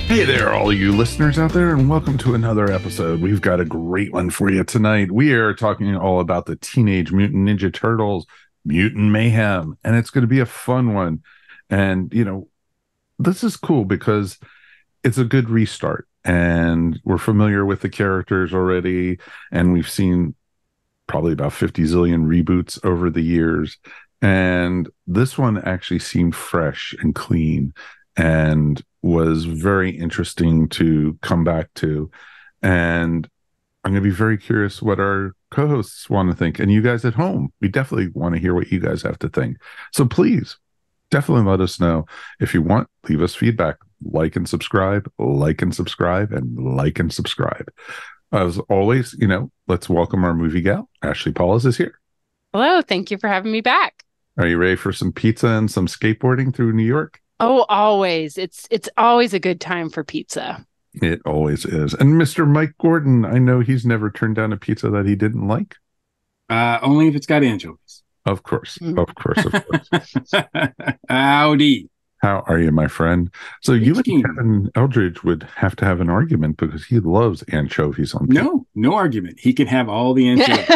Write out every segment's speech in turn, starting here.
Hey there, all you listeners out there, and welcome to another episode. We've got a great one for you tonight. We are talking all about the Teenage Mutant Ninja Turtles, Mutant Mayhem, and it's going to be a fun one. And, this is cool because it's a good restart, and we're familiar with the characters already, and we've seen probably about 50 zillion reboots over the years. And this one actually seemed fresh and clean and was very interesting to come back to. And I'm going to be very curious what our co-hosts want to think. And you guys at home, we definitely want to hear what you guys have to think. So please, definitely let us know. If you want, leave us feedback. Like and subscribe, like and subscribe, and like and subscribe. As always, let's welcome our movie gal. Ashley Paulus is here. Hello, thank you for having me back. Are you ready for some pizza and some skateboarding through New York? Oh, always. It's always a good time for pizza. It always is. And Mr. Mike Gordon, I know he's never turned down a pizza that he didn't like. Only if it's got anchovies. Of course. Of course. Howdy. How are you, my friend? So you and Kevin Eldridge would have to have an argument because he loves anchovies on pizza. No argument. He can have all the anchovies.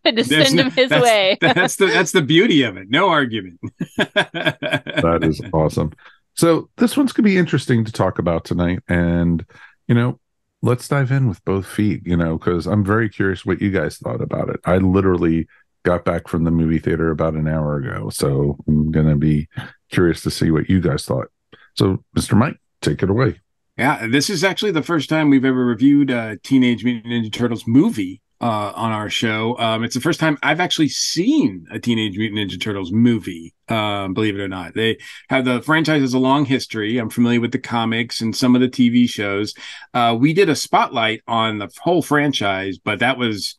To send him his way. That's the beauty of it. No argument. That is awesome. So this one's going to be interesting to talk about tonight. And, let's dive in with both feet, because I'm very curious what you guys thought about it. I literally got back from the movie theater about an hour ago. So I'm going to be curious to see what you guys thought. So, Mr. Mike, take it away. Yeah, this is actually the first time we've ever reviewed a Teenage Mutant Ninja Turtles movie on our show. It's the first time I've actually seen a Teenage Mutant Ninja Turtles movie, believe it or not. The franchise has a long history. I'm familiar with the comics and some of the TV shows. We did a spotlight on the whole franchise, but that was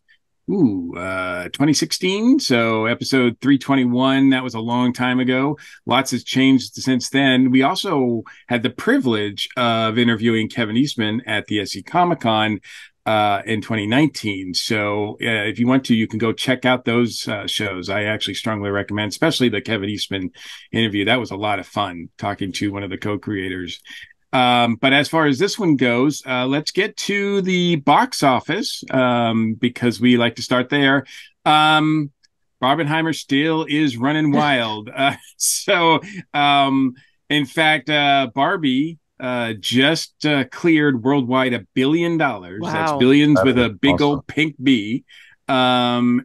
2016. So episode 321, that was a long time ago. Lots has changed since then. We also had the privilege of interviewing Kevin Eastman at the SE Comic-Con in 2019. So if you want to, you can go check out those shows. I actually strongly recommend, especially the Kevin Eastman interview. That was a lot of fun talking to one of the co-creators. But as far as this one goes, let's get to the box office, because we like to start there. Barbenheimer still is running wild. In fact, Barbie just cleared worldwide $1 billion. Wow. That's billions with a big old pink B. So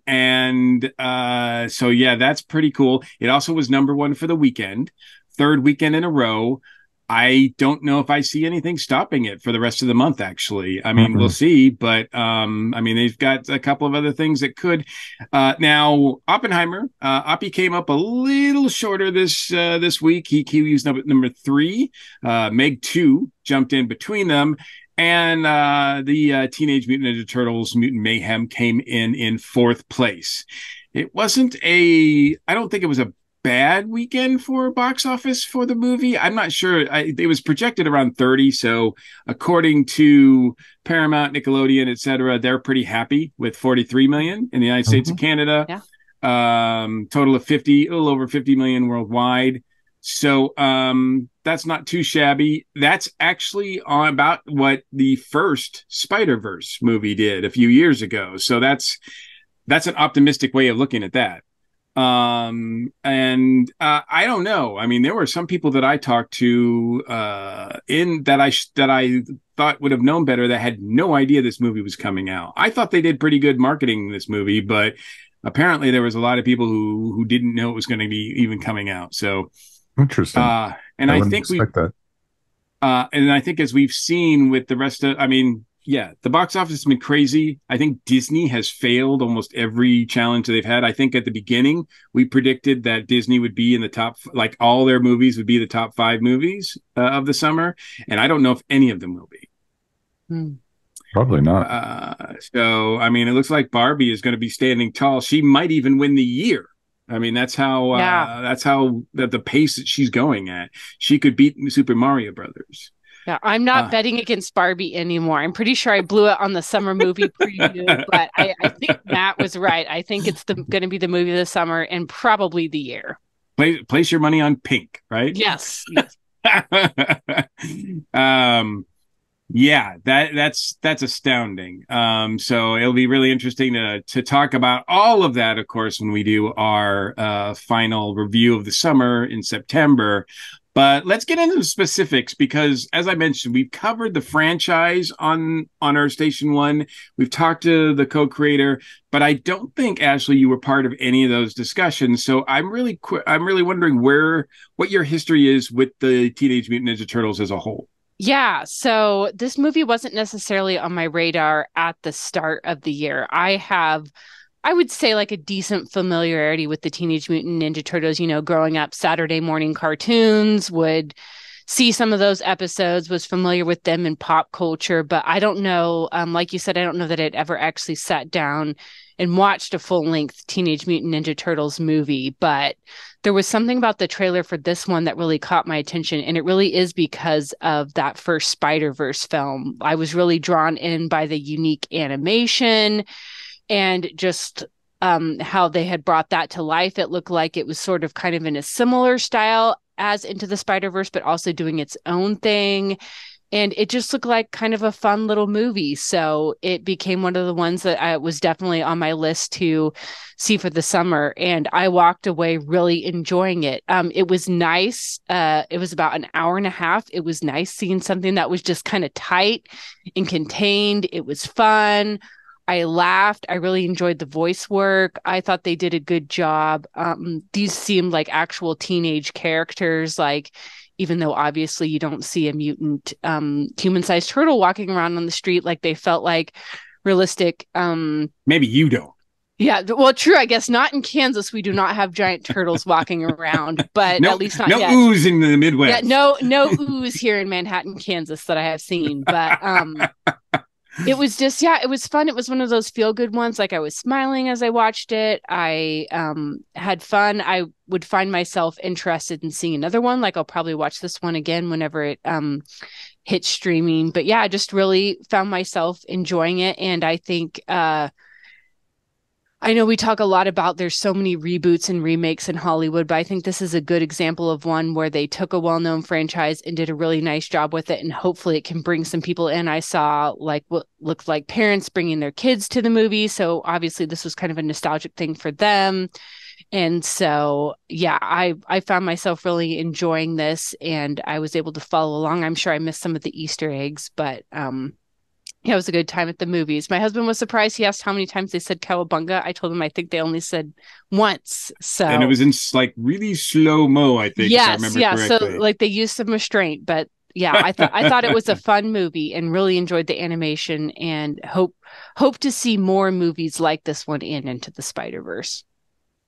yeah, that's pretty cool. It also was #1 for the weekend, third weekend in a row. I don't know if I see anything stopping it for the rest of the month, actually. I mean, we'll see, but they've got a couple of other things that could. Now, Oppenheimer, Oppie came up a little shorter this week. He was number 3. Meg 2 jumped in between them. And the Teenage Mutant Ninja Turtles Mutant Mayhem came in 4th place. I don't think it was a bad weekend for box office for the movie. I'm not sure. It was projected around 30. So according to Paramount, Nickelodeon, etc., they're pretty happy with 43 million in the United States and Canada. Yeah. Total of a little over 50 million worldwide. So that's not too shabby. That's actually on about what the first Spider-Verse movie did a few years ago. So that's an optimistic way of looking at that. I don't know. I mean, there were some people that I talked to that I thought would have known better that had no idea this movie was coming out. I thought they did pretty good marketing in this movie, but apparently there was a lot of people who didn't know it was going to be even coming out. So interesting. And I think I think as we've seen with the rest of, yeah, the box office has been crazy. I think Disney has failed almost every challenge that they've had. I think at the beginning, we predicted that Disney would be in the top, like all their movies would be the top 5 movies of the summer. And I don't know if any of them will be. Probably not. It looks like Barbie is going to be standing tall. She might even win the year. I mean, that's how the pace that she's going at. She could beat Super Mario Brothers. Yeah, I'm not betting against Barbie anymore. I'm pretty sure I blew it on the summer movie preview, but I think Matt was right. I think it's going to be the movie of the summer and probably the year. Place your money on Pink, right? Yes. Yeah, that's astounding. So it'll be really interesting to talk about all of that, of course, when we do our final review of the summer in September. But let's get into the specifics because, as I mentioned, we've covered the franchise on our Station One. We've talked to the co-creator, but I don't think, Ashley, you were part of any of those discussions. So I'm really wondering what your history is with the Teenage Mutant Ninja Turtles as a whole. Yeah, so this movie wasn't necessarily on my radar at the start of the year. I would say, like a decent familiarity with the Teenage Mutant Ninja Turtles, growing up Saturday morning cartoons, would see some of those episodes, was familiar with them in pop culture, but I don't know, like you said, I don't know that I'd ever actually sat down and watched a full-length Teenage Mutant Ninja Turtles movie, but there was something about the trailer for this one that really caught my attention, and it really is because of that first Spider-Verse film. I was really drawn in by the unique animation and just how they had brought that to life. It looked like it was sort of kind of in a similar style as Into the Spider-Verse, but also doing its own thing. And it just looked like kind of a fun little movie. So it became one of the ones that I was definitely on my list to see for the summer. And I walked away really enjoying it. It was nice. It was about an hour and a half. It was nice seeing something that was just kind of tight and contained. It was fun. I laughed. I really enjoyed the voice work. I thought they did a good job. These seemed like actual teenage characters, like, even though obviously you don't see a mutant human-sized turtle walking around on the street, like they felt like realistic. Maybe you don't. Yeah, well, true. I guess not in Kansas. We do not have giant turtles walking around, but at least not yet. No ooze in the Midwest. Yeah, no ooze here in Manhattan, Kansas that I have seen. But it was just, it was fun. It was one of those feel-good ones. Like I was smiling as I watched it. I had fun. I would find myself interested in seeing another one. Like I'll probably watch this one again whenever it hits streaming. But yeah, I just really found myself enjoying it. And I think I know we talk a lot about there's so many reboots and remakes in Hollywood, but I think this is a good example of one where they took a well-known franchise and did a really nice job with it. And hopefully it can bring some people in. I saw like what looked like parents bringing their kids to the movie. So obviously this was kind of a nostalgic thing for them. And so, yeah, I found myself really enjoying this and I was able to follow along. I'm sure I missed some of the Easter eggs, but yeah, it was a good time at the movies. My husband was surprised. He asked how many times they said cowabunga. I told him I think they only said once. So, and it was in like really slow-mo, I think. Yes, if I remember correctly. So like they used some restraint, but yeah, I thought it was a fun movie and really enjoyed the animation and hope to see more movies like this one in Into the Spider-Verse.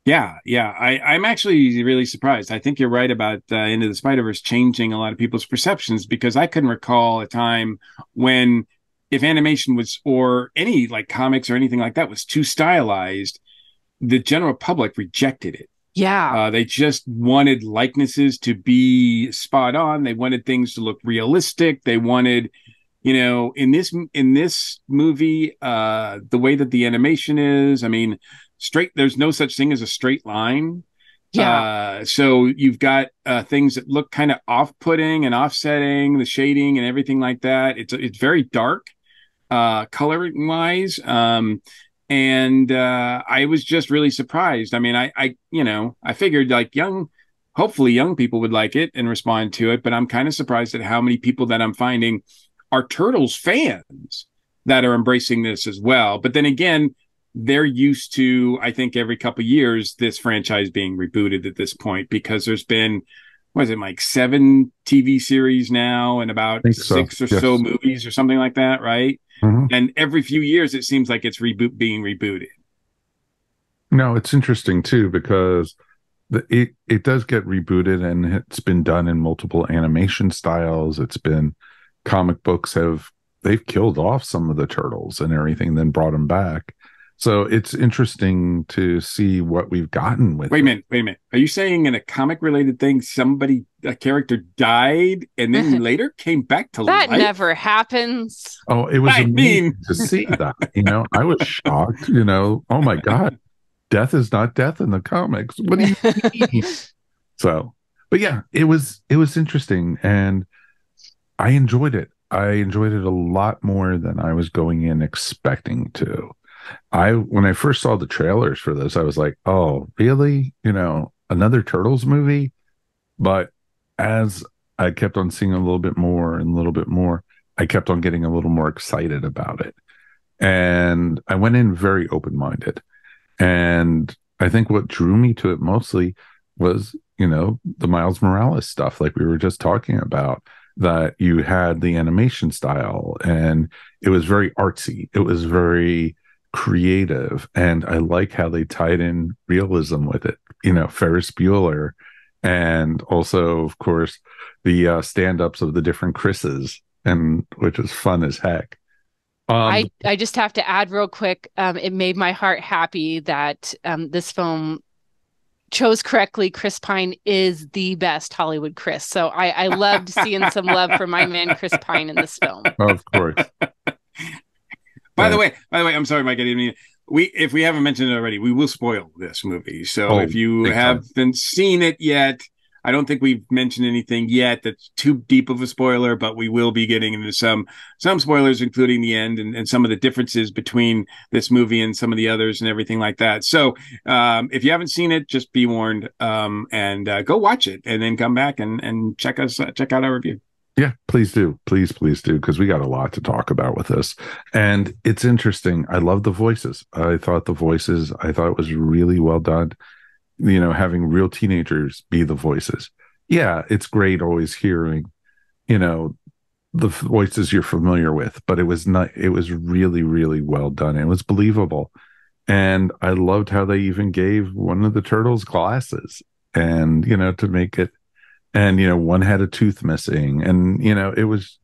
Yeah. I'm actually really surprised. I think you're right about Into the Spider-Verse changing a lot of people's perceptions because I couldn't recall a time when if animation was or any like comics or anything like that was too stylized, the general public rejected it. Yeah. They just wanted likenesses to be spot on. They wanted things to look realistic. They wanted, in this movie, the way that the animation is, I mean, there's no such thing as a straight line. Yeah. So you've got things that look kind of off-putting and offsetting, the shading and everything like that. It's very dark. Coloring wise. And I was just really surprised. I mean, I figured like hopefully young people would like it and respond to it, but I'm kind of surprised at how many people that I'm finding are Turtles fans that are embracing this as well. But then again, they're used to, I think every couple of years, this franchise being rebooted at this point, because there's been, what is it, like 7 TV series now and about 6 or so movies or something like that, right? Mm-hmm. And every few years, it seems like it's being rebooted. No, it's interesting, too, because it does get rebooted and it's been done in multiple animation styles. It's been comic books they've killed off some of the turtles and everything, then brought them back. So it's interesting to see what we've gotten with Wait a minute. Are you saying in a comic-related thing, a character died and then later came back to life? That never happens. Oh, it was amazing to see that. I was shocked. Oh my God, death is not death in the comics. What do you mean? So, But yeah, it was interesting, and I enjoyed it. I enjoyed it a lot more than I was going in expecting to. When I first saw the trailers for this, I was like, "Oh, really? Another Turtles movie?" But as I kept on seeing a little bit more and a little bit more, I kept on getting a little more excited about it. And I went in very open-minded. And I think what drew me to it mostly was, the Miles Morales stuff, like we were just talking about, that you had the animation style and it was very artsy. It was very creative. And I like how they tied in realism with it, Ferris Bueller. And also, of course, the stand-ups of the different Chris's, and which was fun as heck. I just have to add real quick, it made my heart happy that this film chose correctly. Chris Pine is the best Hollywood Chris. So I loved seeing some love for my man Chris Pine in this film. Of course. By the way, I'm sorry, Mike. I didn't mean if we haven't mentioned it already, we will spoil this movie. So if you haven't seen it yet, I don't think we've mentioned anything yet that's too deep of a spoiler, but we will be getting into some spoilers, including the end and some of the differences between this movie and some of the others and everything like that. So if you haven't seen it, just be warned, and go watch it and then come back and check out our review. Yeah, please do. Please do, because we got a lot to talk about with this. And it's interesting. I love the voices. I thought it was really well done. Having real teenagers be the voices. Yeah, it's great always hearing, the voices you're familiar with, but it was really, really well done. It was believable. And I loved how they even gave one of the turtles glasses and, to make it, and, one had a tooth missing, and, it was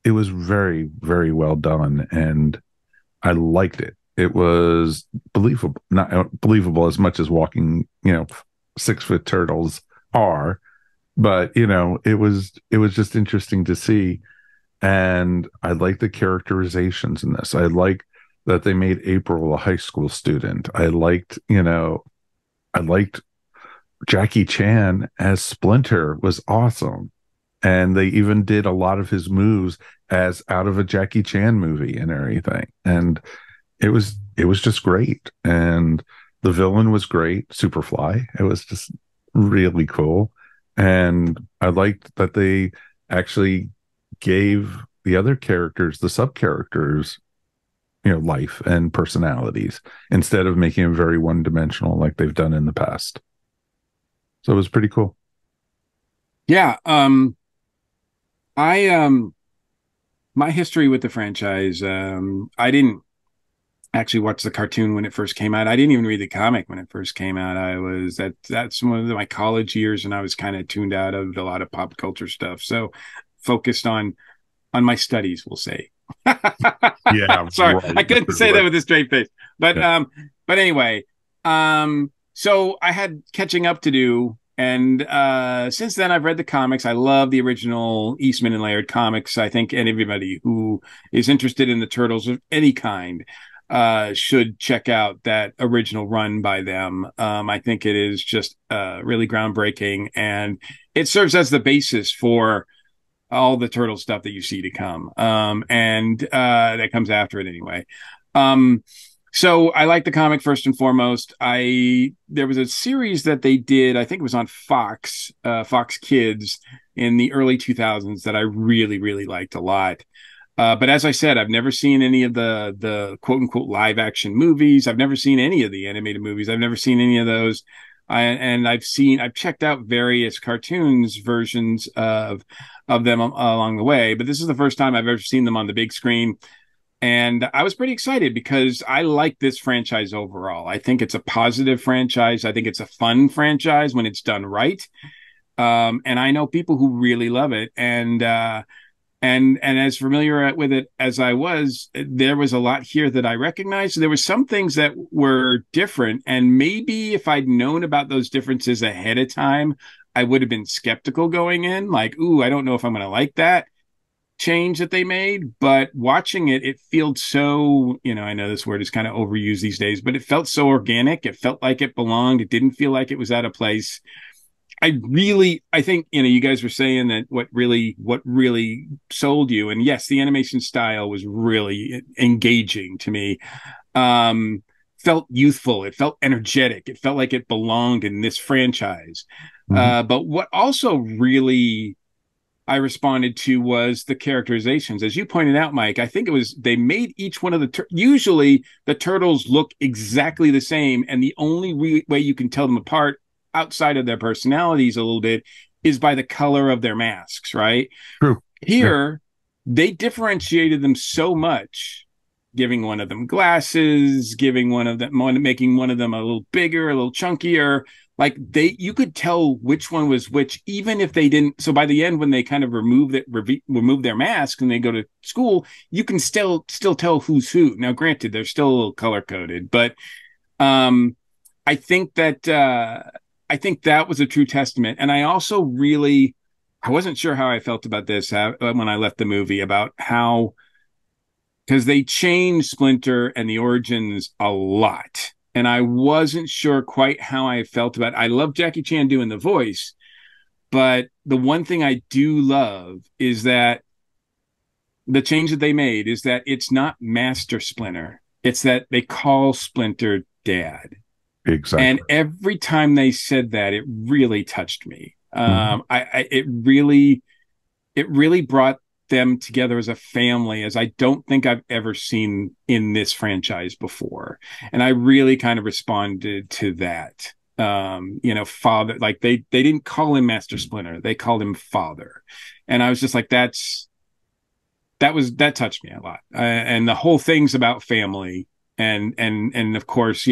very, very well done. And I liked it. It was believable, not believable as much as walking, 6-foot turtles are, but it was just interesting to see. And I like the characterizations in this. I like that they made April a high school student. I liked Jackie Chan as Splinter was awesome. And they even did a lot of his moves as out of a Jackie Chan movie and everything. And it was just great. And the villain was great, Superfly. It was just really cool. And I liked that they actually gave the other characters, the sub characters, life and personalities instead of making them very one-dimensional like they've done in the past. So it was pretty cool. Yeah. My history with the franchise, I didn't actually watch the cartoon when it first came out. I didn't even read the comic when it first came out. That's one of my college years, and I was kind of tuned out of a lot of pop culture stuff. So focused on my studies, we'll say. Yeah. Sorry, right. I couldn't say that with a straight face. But yeah. But anyway, so I had catching up to do. And since then, I've read the comics. I love the original Eastman and Laird comics. I think anybody who is interested in the Turtles of any kind should check out that original run by them. I think it is just really groundbreaking, and it serves as the basis for all the Turtle stuff that you see to come, and that comes after it anyway. So I like the comic first and foremost. There was a series that they did, I think it was on Fox Kids in the early 2000s that I really, really liked a lot. But as I said, I've never seen any of the quote unquote live action movies. I've never seen any of the animated movies. I've never seen any of those. I've checked out various cartoons versions of them along the way, but this is the first time I've ever seen them on the big screen. And I was pretty excited because I like this franchise overall. I think it's a positive franchise. I think it's a fun franchise when it's done right. And I know people who really love it. And as familiar with it as I was, there was a lot here that I recognized. There were some things that were different. And maybe if I'd known about those differences ahead of time, I would have been skeptical going in. Like, ooh, I don't know if I'm going to like that change that they made. But watching it, it felt so, I know this word is kind of overused these days, but it felt so organic. It felt like it belonged. It didn't feel like it was out of place. I think, you guys were saying that what really sold you, and yes, the animation style was really engaging to me. Felt youthful, it felt energetic, it felt like it belonged in this franchise. But what also really I responded to was the characterizations. As you pointed out, Mike, I think it was they made each one of usually the turtles look exactly the same, and the only way you can tell them apart outside of their personalities a little bit is by the color of their masks, right? True. Here, they differentiated them so much, giving one of them glasses, making one of them a little bigger, a little chunkier. Like you could tell which one was which, even if they didn't. So by the end, when they kind of remove their mask and they go to school, you can still tell who's who. Now, granted, they're still a little color coded, but I think that was a true testament. And I also I wasn't sure how I felt about this when I left the movie, about how, because they changed Splinter and the origins a lot. And I wasn't sure quite how I felt about it. I love Jackie Chan doing the voice, but the one thing I do love is that the change that they made is that it's not Master Splinter. It's that they call Splinter Dad. Exactly. And every time they said that, it really touched me. It really brought them together as a family, as I don't think I've ever seen in this franchise before. And I really kind of responded to that. Father, like they didn't call him Master Splinter, they called him Father. And I was just like, that touched me a lot. And the whole thing's about family and of course,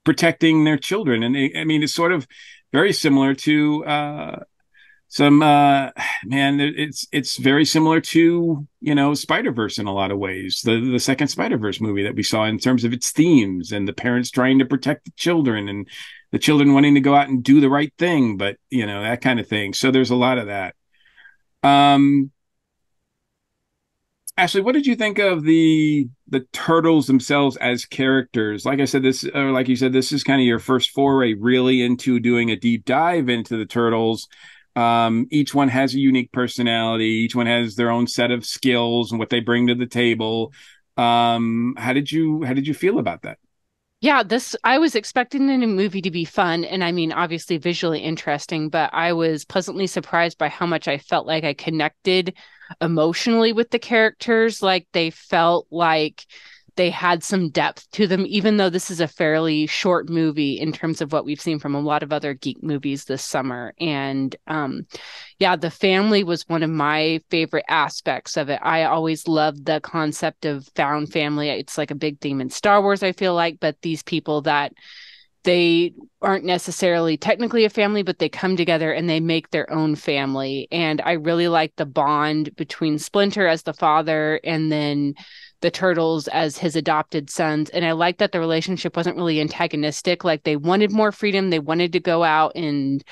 protecting their children. And it's sort of very similar to it's very similar to Spider-Verse in a lot of ways, the second Spider-Verse movie that we saw, in terms of its themes and the parents trying to protect the children and the children wanting to go out and do the right thing, but that kind of thing. So there's a lot of that. Ashley, what did you think of the turtles themselves as characters? Like you said, this is kind of your first foray really into doing a deep dive into the turtles. Each one has a unique personality. Each one has their own set of skills and what they bring to the table. How did you feel about that? Yeah, I was expecting the movie to be fun and obviously visually interesting, but I was pleasantly surprised by how much I felt like I connected emotionally with the characters. Like they felt like they had some depth to them, even though this is a fairly short movie in terms of what we've seen from a lot of other geek movies this summer. And the family was one of my favorite aspects of it. I always loved the concept of found family. It's like a big theme in Star Wars, I feel like, but these people that they aren't necessarily technically a family, but they come together and they make their own family. And I really like the bond between Splinter as the father and then the turtles as his adopted sons. And I like that the relationship wasn't really antagonistic. Like they wanted more freedom. They wanted to go out and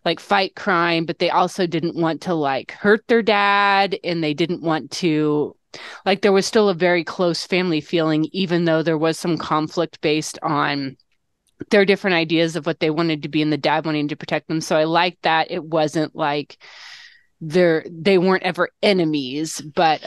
like fight crime, but they also didn't want to like hurt their dad. And they didn't want to, like, there was still a very close family feeling, even though there was some conflict based on their different ideas of what they wanted to be and the dad wanting to protect them. So I like that it wasn't like they weren't ever enemies, but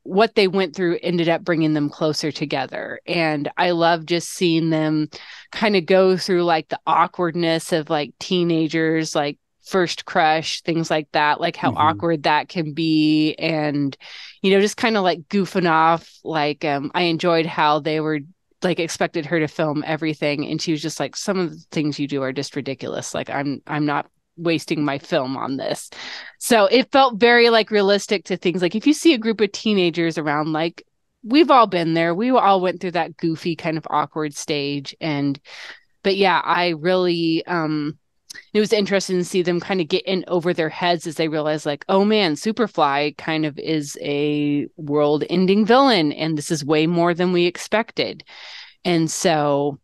what they went through ended up bringing them closer together. And I love just seeing them kind of go through like the awkwardness of like teenagers, like first crush, things like that, like how awkward that can be. And, just kind of like goofing off. Like, I enjoyed how they were like expected her to film everything. And she was just like, some of the things you do are just ridiculous. Like, I'm not wasting my film on this. So it felt very like realistic to things. Like if you see a group of teenagers around, like we've all been there. We all went through that goofy kind of awkward stage. But yeah, I really, it was interesting to see them kind of get in over their heads as they realize like, oh man, Superfly kind of is a world ending villain. And this is way more than we expected. And so,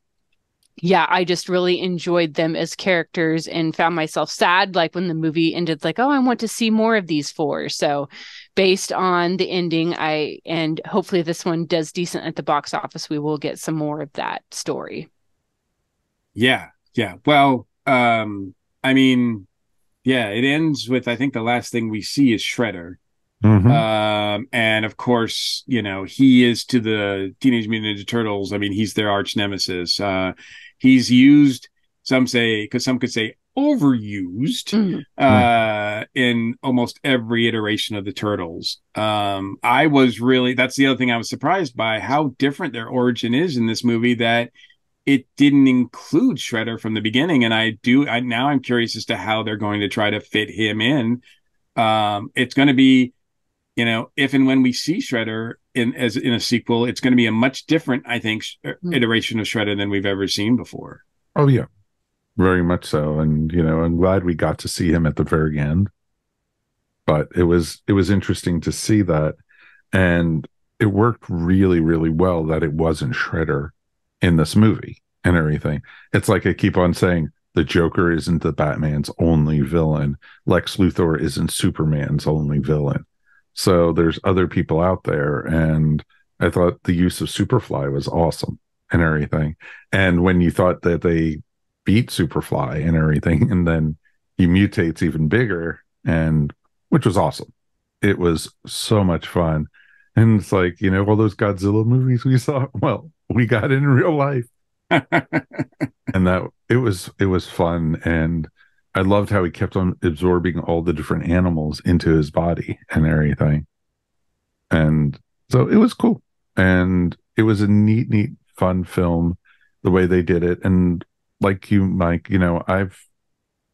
yeah, I just really enjoyed them as characters and found myself sad, like when the movie ended, like, oh, I want to see more of these four. So based on the ending, and hopefully this one does decent at the box office, we will get some more of that story. Yeah. Yeah. Well, I mean, yeah, it ends with, I think the last thing we see is Shredder. Mm-hmm. And of course, he is to the Teenage Mutant Ninja Turtles. I mean, he's their arch nemesis. He's used, some could say overused, in almost every iteration of the Turtles. That's the other thing I was surprised by, how different their origin is in this movie, that it didn't include Shredder from the beginning. And now I'm curious as to how they're going to try to fit him in. It's going to be, if and when we see Shredder in a sequel, it's going to be a much different, I think, iteration of Shredder than we've ever seen before. Oh yeah, very much so. And I'm glad we got to see him at the very end. But it was interesting to see that, and it worked really, really well that it wasn't Shredder in this movie and everything. It's like I keep on saying, the Joker isn't the Batman's only villain. Lex Luthor isn't Superman's only villain. So there's other people out there, and I thought the use of Superfly was awesome and everything. And when you thought that they beat Superfly and everything, and then he mutates even bigger, and which was awesome. It was so much fun. And it's like, all those Godzilla movies we saw, well, we got it in real life. And that it was fun. And I loved how he kept on absorbing all the different animals into his body and everything. And so it was cool. And it was a neat, fun film, the way they did it. And like you, Mike, I've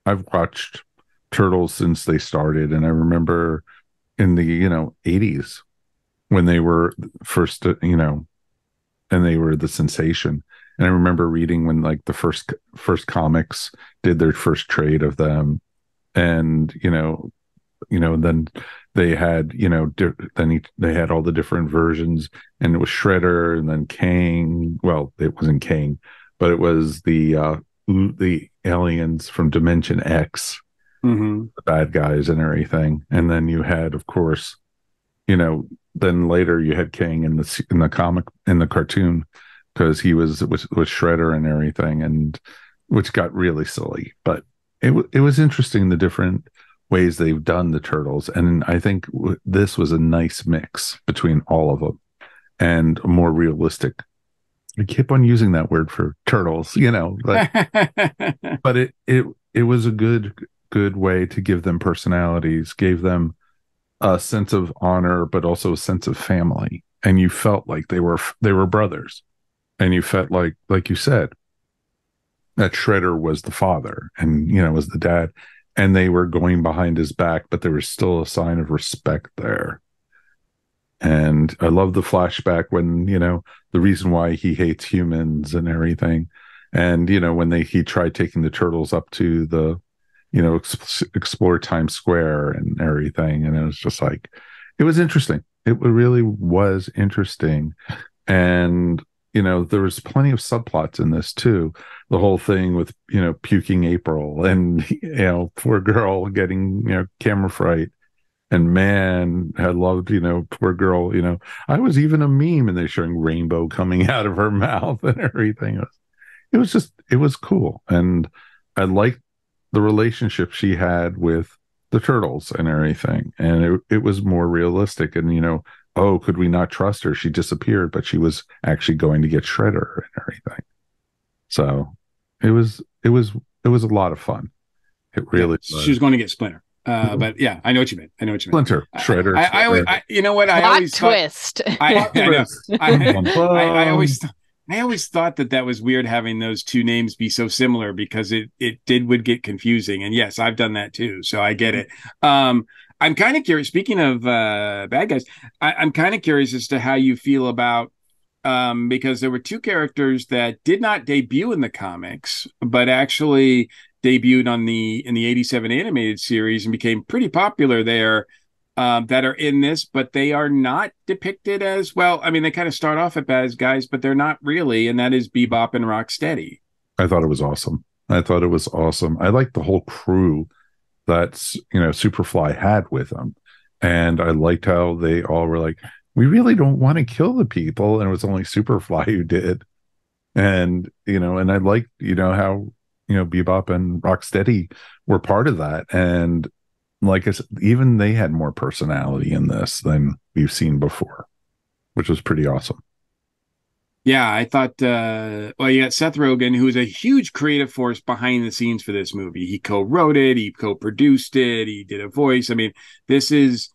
watched Turtles since they started. And I remember in the, 80s when they were first, and they were the sensation. And I remember reading when like the first comics did their first trade of them, and then they had they had all the different versions, and it was Shredder, and then Kang. Well, it wasn't Kang, but it was the aliens from Dimension X, the bad guys and everything. And then you had, of course, then later you had Kang in the cartoon, because he was Shredder and everything, and which got really silly. But it was interesting, the different ways they've done the Turtles, and I think this was a nice mix between all of them, and more realistic. I keep on using that word for turtles, but but it was a good way to give them personalities, gave them a sense of honor, but also a sense of family, and you felt like they were brothers. And you felt like you said, that Shredder was the father and, was the dad, and they were going behind his back, but there was still a sign of respect there. And I love the flashback when, the reason why he hates humans and everything. And, when he tried taking the Turtles up to the, explore Times Square and everything. And it was just like, it was interesting. It really was interesting. And, there was plenty of subplots in this too. The whole thing with, puking April, and, poor girl getting, camera fright. And man, I loved, poor girl, I was even a meme, and they're showing rainbow coming out of her mouth and everything. It was cool. And I liked the relationship she had with the Turtles and everything. And it was more realistic. And, oh, could we not trust her? She disappeared, but she was actually going to get Shredder and everything. So it was a lot of fun. It really was. She was going to get Splinter. But yeah, I know what you meant. Splinter, Shredder. I you know what? I always twist. I always thought that was weird, having those two names be so similar, because it would get confusing. And yes, I've done that too, so I get it. I'm kind of curious. Speaking of bad guys, I'm kind of curious as to how you feel about, because there were two characters that did not debut in the comics, but actually debuted in the '87 animated series and became pretty popular there, that are in this, but they are not depicted as, well, I mean, they kind of start off as bad guys, but they're not really, and that is Bebop and Rocksteady. I thought it was awesome. I liked the whole crew that, Superfly had with them. And I liked how they all were like, we really don't want to kill the people. And it was only Superfly who did. And, and I liked, how Bebop and Rocksteady were part of that. And like I said, even they had more personality in this than we've seen before, which was pretty awesome. Yeah, I thought, you got Seth Rogen, who is a huge creative force behind the scenes for this movie. He co-wrote it, he co-produced it, he did a voice. I mean, this is,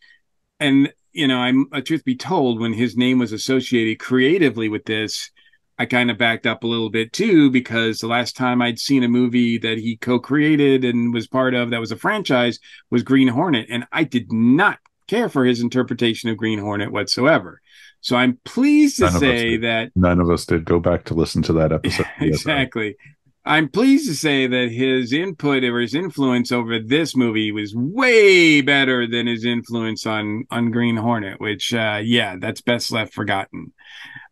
and, I'm truth be told, when his name was associated creatively with this, I kind of backed up a little bit too, because the last time I'd seen a movie that he co-created and was part of that was a franchise was Green Hornet. And I did not care for his interpretation of Green Hornet whatsoever. So I'm pleased to say that none of us did. Go back to listen to that episode. Exactly. I'm pleased to say that his input or his influence over this movie was way better than his influence on Green Hornet, which, that's best left forgotten.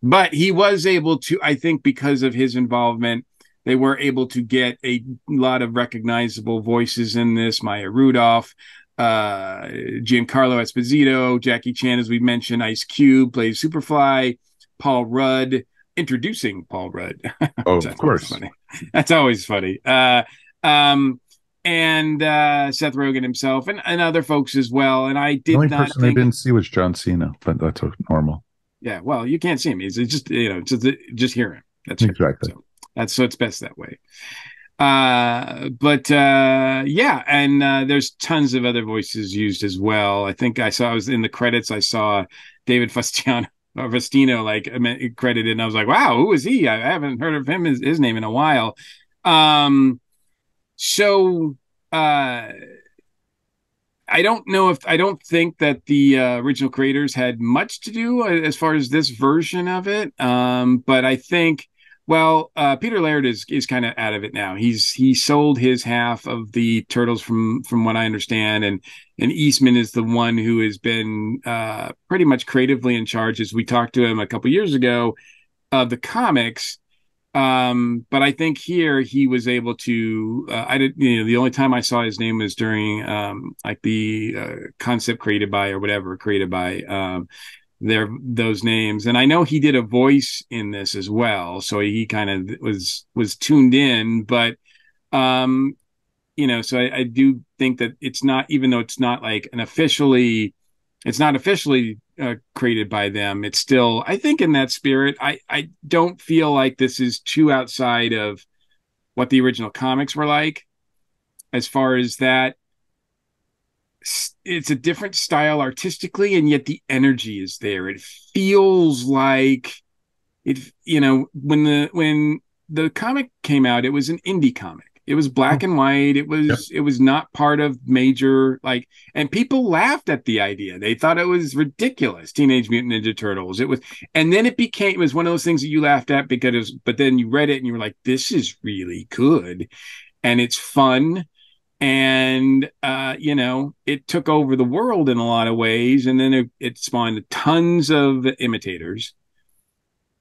But he was able to, I think, because of his involvement, they were able to get a lot of recognizable voices in this. Maya Rudolph, Giancarlo Esposito, Jackie Chan, as we mentioned, Ice Cube plays Superfly, Paul Rudd, introducing Paul Rudd. Oh, of course. Funny. That's always funny. And Seth Rogen himself and other folks as well. And I did the only not person I didn't see was John Cena, but that's normal. Yeah, well, you can't see him. It's just just hear him. That's exactly. So it's best that way. And there's tons of other voices used as well. I think I was in the credits. I saw David Faustino credited, and I was like, wow, who is he? I haven't heard of his name in a while. I don't think that the original creators had much to do as far as this version of it. But I think, Peter Laird is kind of out of it now. He sold his half of the Turtles from what I understand, and Eastman is the one who has been pretty much creatively in charge, as we talked to him a couple years ago, of the comics. But I think here he was able to, the only time I saw his name was during, the concept created by those names. And I know he did a voice in this as well. So he kind of was tuned in, but, so I do think that it's not, even though it's not like it's not officially created by them, it's still, I think, in that spirit. I don't feel like this is too outside of what the original comics were like, as far as that. It's a different style artistically, and yet the energy is there. It feels like it, when the comic came out, it was an indie comic. It was black and white. It was not part of major, and people laughed at the idea. They thought it was ridiculous. Teenage Mutant Ninja Turtles. And then it was one of those things that you laughed at but then you read it and you were like, this is really good. And it's fun. And, it took over the world in a lot of ways. And then it spawned tons of imitators.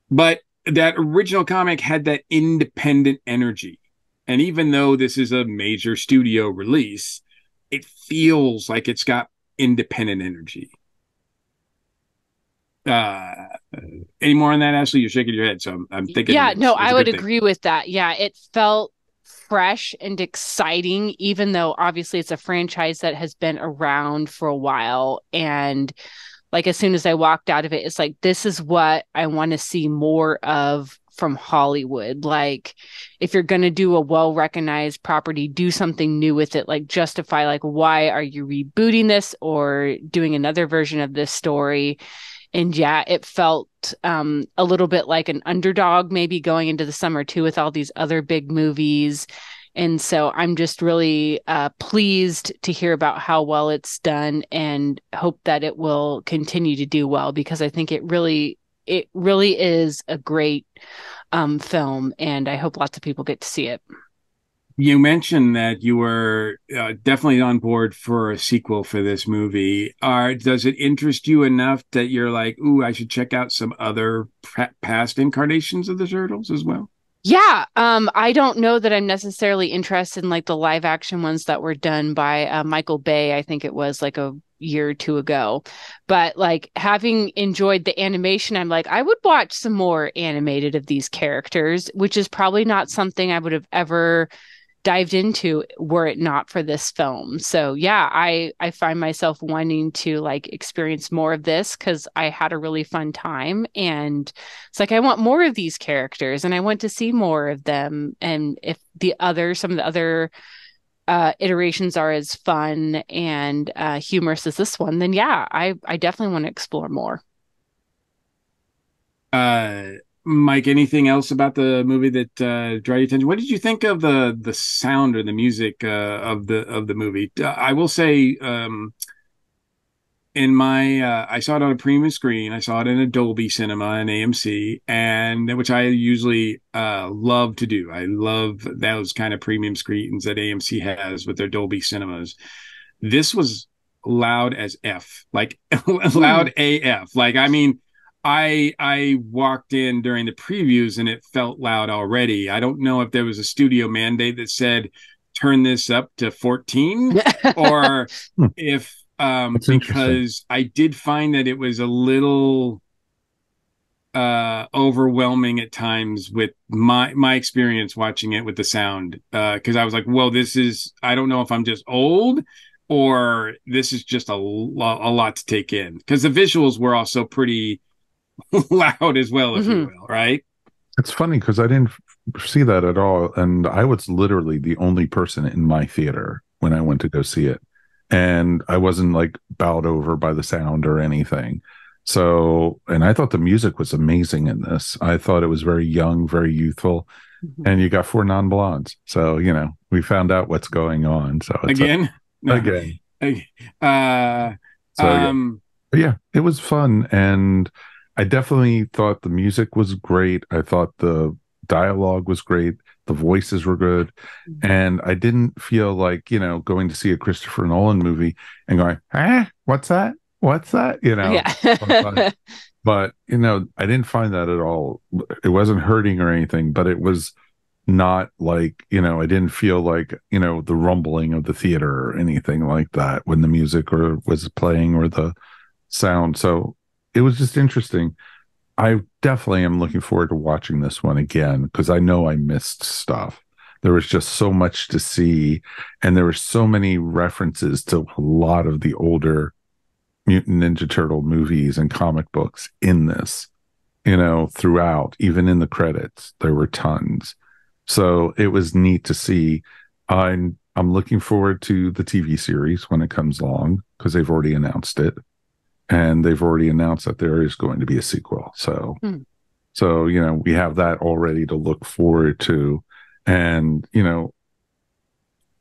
But that original comic had that independent energy. And even though this is a major studio release, it feels like it's got independent energy. Any more on that, Ashley? You're shaking your head, so I'm thinking. Yeah, no, I would agree with that. Yeah, it felt fresh and exciting, even though obviously it's a franchise that has been around for a while. And as soon as I walked out of it, it's like, this is what I want to see more of from Hollywood. If you're going to do a well-recognized property, do something new with it, justify, why are you rebooting this or doing another version of this story? And yeah, it felt a little bit like an underdog, maybe going into the summer too, with all these other big movies. And so I'm just really pleased to hear about how well it's done, and hope that it will continue to do well, because I think it really is a great film, and I hope lots of people get to see it. You mentioned that you were definitely on board for a sequel for this movie. Does it interest you enough that you're like, ooh, I should check out some other past incarnations of the Turtles as well? Yeah, I don't know that I'm necessarily interested in the live action ones that were done by Michael Bay. I think it was a year or two ago. But having enjoyed the animation, I'm like, I would watch some more animated of these characters, which is probably not something I would have ever dived into were it not for this film. So yeah, I find myself wanting to like experience more of this because I had a really fun time, and it's like I want more of these characters and I want to see more of them. And if some of the other iterations are as fun and humorous as this one, then yeah, I definitely want to explore more. Mike, anything else about the movie that drew your attention? What did you think of the sound or the music of the movie? I will say, in my I saw it on a premium screen. I saw it in a Dolby Cinema and AMC, and which I usually love to do. I love those kind of premium screens that AMC has with their Dolby Cinemas. This was loud as F, like loud AF. Like, I mean, I walked in during the previews and it felt loud already. I don't know if there was a studio mandate that said turn this up to 14 or if because I did find that it was a little overwhelming at times with my experience watching it with the sound, because I was like, well, I don't know if I'm just old or this is just a lot to take in, because the visuals were also pretty loud as well, if you will, right? It's funny because I didn't see that at all, and I was literally the only person in my theater when I went to go see it, and I wasn't like bowed over by the sound or anything. So, and I thought the music was amazing in this. I thought it was very young, very youthful, and you got 4 non-blondes, so we found out what's going on. So it's again. Yeah, it was fun, and I definitely thought the music was great. I thought the dialogue was great. The voices were good. And I didn't feel like, going to see a Christopher Nolan movie and going, what's that? What's that? Yeah. But, I didn't find that at all. It wasn't hurting or anything, but it was not like, I didn't feel like, the rumbling of the theater or anything like that when the music was playing or the sound. So it was just interesting. I definitely am looking forward to watching this one again because I know I missed stuff. There was just so much to see, and there were so many references to a lot of the older Mutant Ninja Turtle movies and comic books in this, throughout. Even in the credits, there were tons. So it was neat to see. I'm looking forward to the TV series when it comes along because they've already announced it. And they've already announced that there is going to be a sequel. So, we have that already to look forward to. And,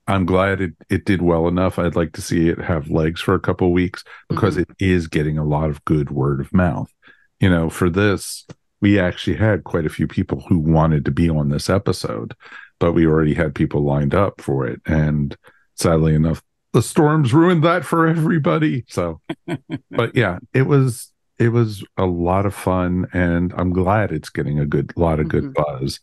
I'm glad it did well enough. I'd like to see it have legs for a couple of weeks because it is getting a lot of good word of mouth. For this, we actually had quite a few people who wanted to be on this episode, but we already had people lined up for it. And sadly enough, the storms ruined that for everybody. So, but yeah, it was a lot of fun, and I'm glad it's getting a lot of good buzz.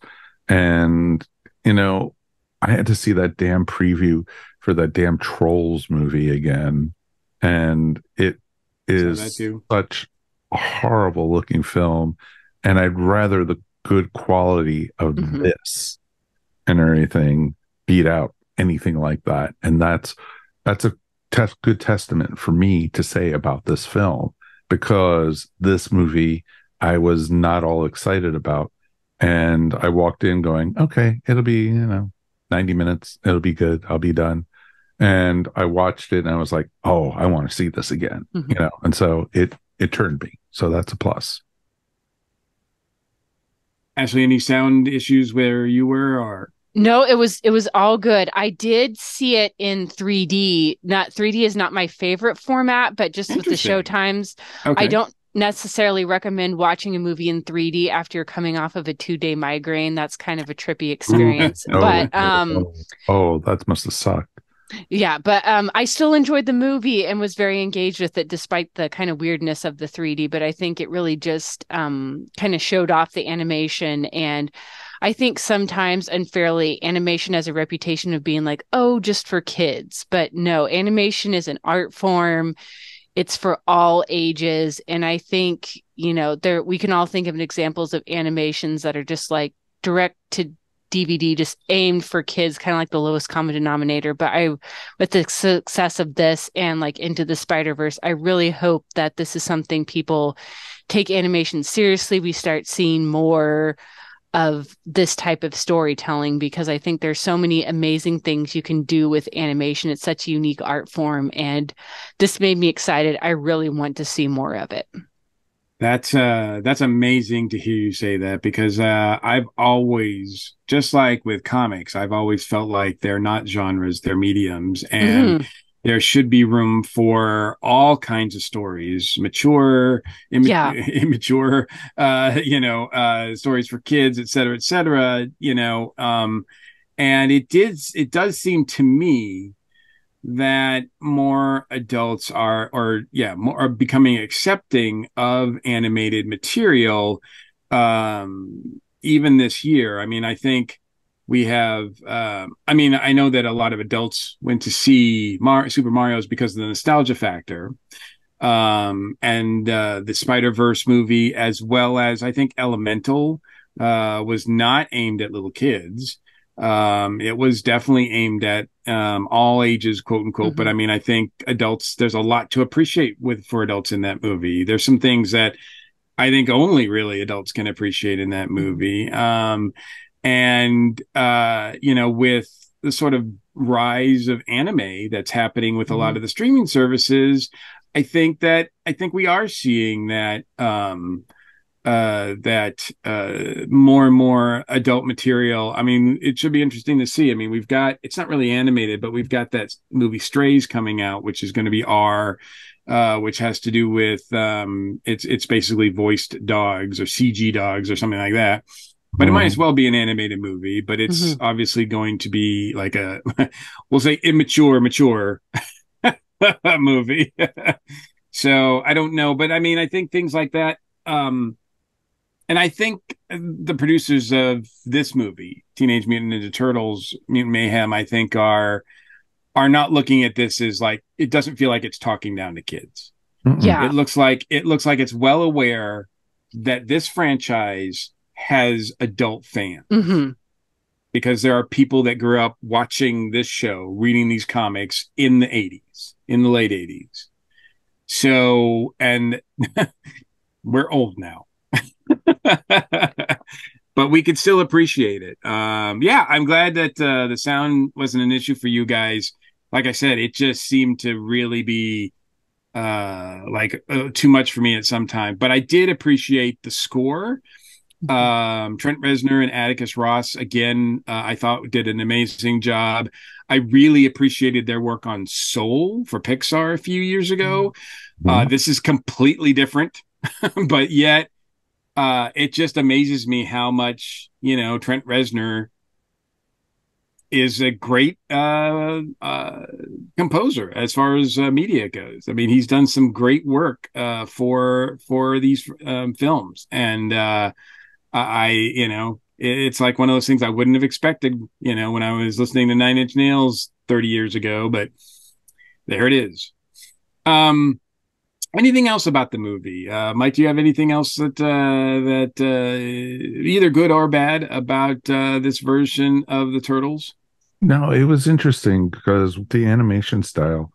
And I had to see that damn preview for that damn Trolls movie again, and it is such a horrible looking film, and I'd rather the good quality of this and everything beat out anything like that. And that's a good testament for me to say about this film, because this movie I was not all excited about. And I walked in going, okay, it'll be, 90 minutes. It'll be good. I'll be done. And I watched it and I was like, oh, I want to see this again, and so it turned me. So that's a plus. Ashley, any sound issues where you were, or? No, it was all good. I did see it in 3D. Not 3D is not my favorite format, but just with the show times, I don't necessarily recommend watching a movie in 3D after you're coming off of a 2-day migraine. That's kind of a trippy experience. But that must have sucked. Yeah, but I still enjoyed the movie and was very engaged with it despite the kind of weirdness of the 3D. But I think it really just kind of showed off the animation. And I think sometimes unfairly, animation has a reputation of being like, oh, just for kids. But no, animation is an art form. It's for all ages. And I think, we can all think of examples of animations that are just like direct to DVD just aimed for kids, kind of like the lowest common denominator. But with the success of this and like Into the Spider-Verse, I really hope that this is something people take animation seriously. We start seeing more of this type of storytelling, because I think there's so many amazing things you can do with animation. It's such a unique art form, and this made me excited. I really want to see more of it. That's amazing to hear you say that, because I've always, just like with comics, I've always felt like they're not genres, they're mediums, and there should be room for all kinds of stories, mature, immature, stories for kids, et cetera, and it does seem to me that more adults are becoming accepting of animated material, even this year. I mean, I think we have I know that a lot of adults went to see Super Mario's because of the nostalgia factor, and the Spider-Verse movie, as well as I think Elemental was not aimed at little kids. It was definitely aimed at all ages, quote unquote. But I mean, I think adults, there's a lot to appreciate for adults in that movie. There's some things that I think only really adults can appreciate in that movie. With the sort of rise of anime that's happening with a lot of the streaming services, I think we are seeing that more and more adult material. I mean, it should be interesting to see. I mean, it's not really animated, but we've got that movie Strays coming out, which is going to be which has to do with it's basically voiced dogs or CG dogs or something like that. But it might as well be an animated movie, but it's obviously going to be like we'll say mature movie. So I don't know, but I mean, I think things like that. And I think the producers of this movie, Teenage Mutant Ninja Turtles, Mutant Mayhem, I think are not looking at this as like, it doesn't feel like it's talking down to kids. Yeah. It looks like it's well aware that this franchise has adult fans, because there are people that grew up watching this show, reading these comics in the late 80s. So, and we're old now. But we could still appreciate it. I'm glad that the sound wasn't an issue for you guys. Like I said, it just seemed to really be too much for me at some time. But I did appreciate the score. Trent Reznor and Atticus Ross, again, I thought did an amazing job. I really appreciated their work on Soul for Pixar a few years ago. This is completely different, but yet it just amazes me how much, Trent Reznor is a great composer as far as media goes. I mean, he's done some great work for these films, and it's like one of those things I wouldn't have expected, when I was listening to Nine Inch Nails 30 years ago, but there it is. Anything else about the movie? Mike, do you have anything else that either good or bad about this version of the Turtles? No, it was interesting because the animation style,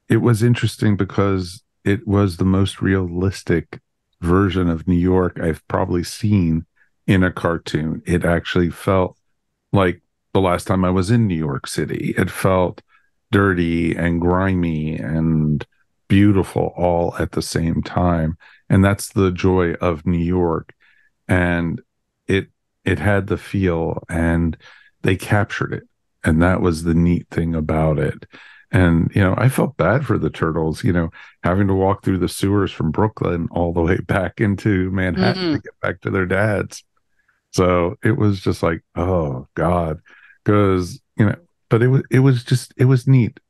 it was interesting because it was the most realistic version of New York I've probably seen in a cartoon. It actually felt like the last time I was in New York City. It felt dirty and grimy and beautiful all at the same time. And that's the joy of New York. And it had the feel, and they captured it. And that was the neat thing about it. And, I felt bad for the Turtles, having to walk through the sewers from Brooklyn all the way back into Manhattan to get back to their dads. So it was just like, oh God, because, but it was neat.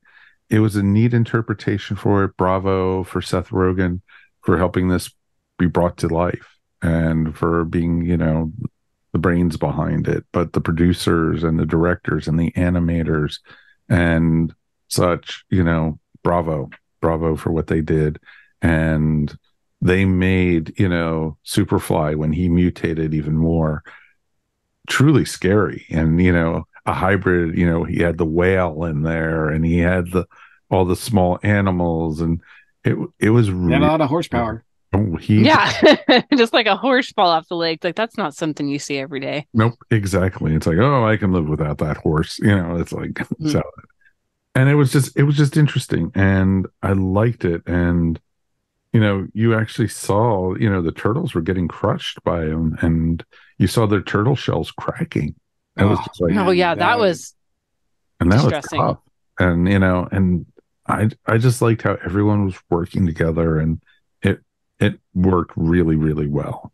It was a neat interpretation for it. Bravo for Seth Rogen for helping this be brought to life, and for being, the brains behind it, but the producers and the directors and the animators and such, bravo for what they did. And they made, Superfly, when he mutated even more, truly scary. And, a hybrid, he had the whale in there, and he had all the small animals, and it was They had really a lot of horsepower. Yeah, just like a horse fall off the lake. Like that's not something you see every day. Nope, exactly. It's like, oh, I can live without that horse. It's like so. And it was just interesting, and I liked it. And you actually saw, the turtles were getting crushed by him, and you saw their turtle shells cracking. It was just like, oh yeah, that was distressing. Was tough. And and I just liked how everyone was working together, and it worked really, really well.